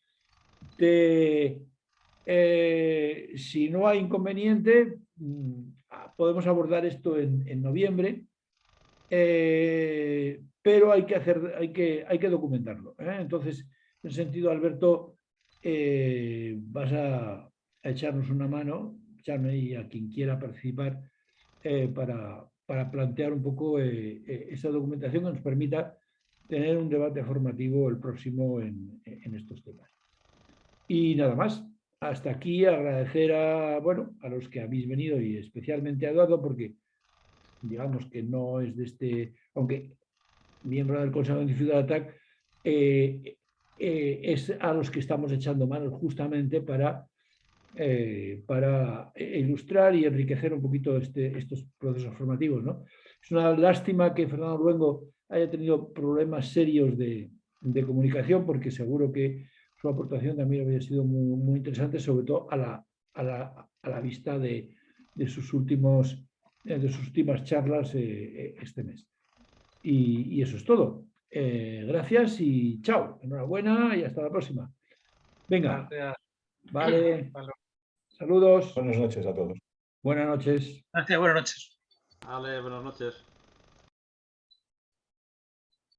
si no hay inconveniente, podemos abordar esto en noviembre, pero hay que documentarlo, ¿eh? Entonces, en ese sentido, Alberto, vas a echarnos una mano, echarme y a quien quiera participar, para plantear un poco esa documentación que nos permita tener un debate formativo el próximo en estos temas. Y nada más. Hasta aquí agradecer a los que habéis venido y especialmente a Eduardo, porque digamos que no es aunque miembro del Consejo de Ciudad de ATAC, es a los que estamos echando manos justamente para ilustrar y enriquecer un poquito estos procesos formativos, ¿no? Es una lástima que Fernando Luengo haya tenido problemas serios de comunicación, porque seguro que su aportación también habría sido muy, muy interesante, sobre todo a la vista de sus últimas charlas este mes. Y eso es todo. Gracias y chao. Enhorabuena y hasta la próxima. Venga. Gracias. Vale. Saludos. Buenas noches a todos. Buenas noches. Gracias, buenas noches. Vale, buenas noches.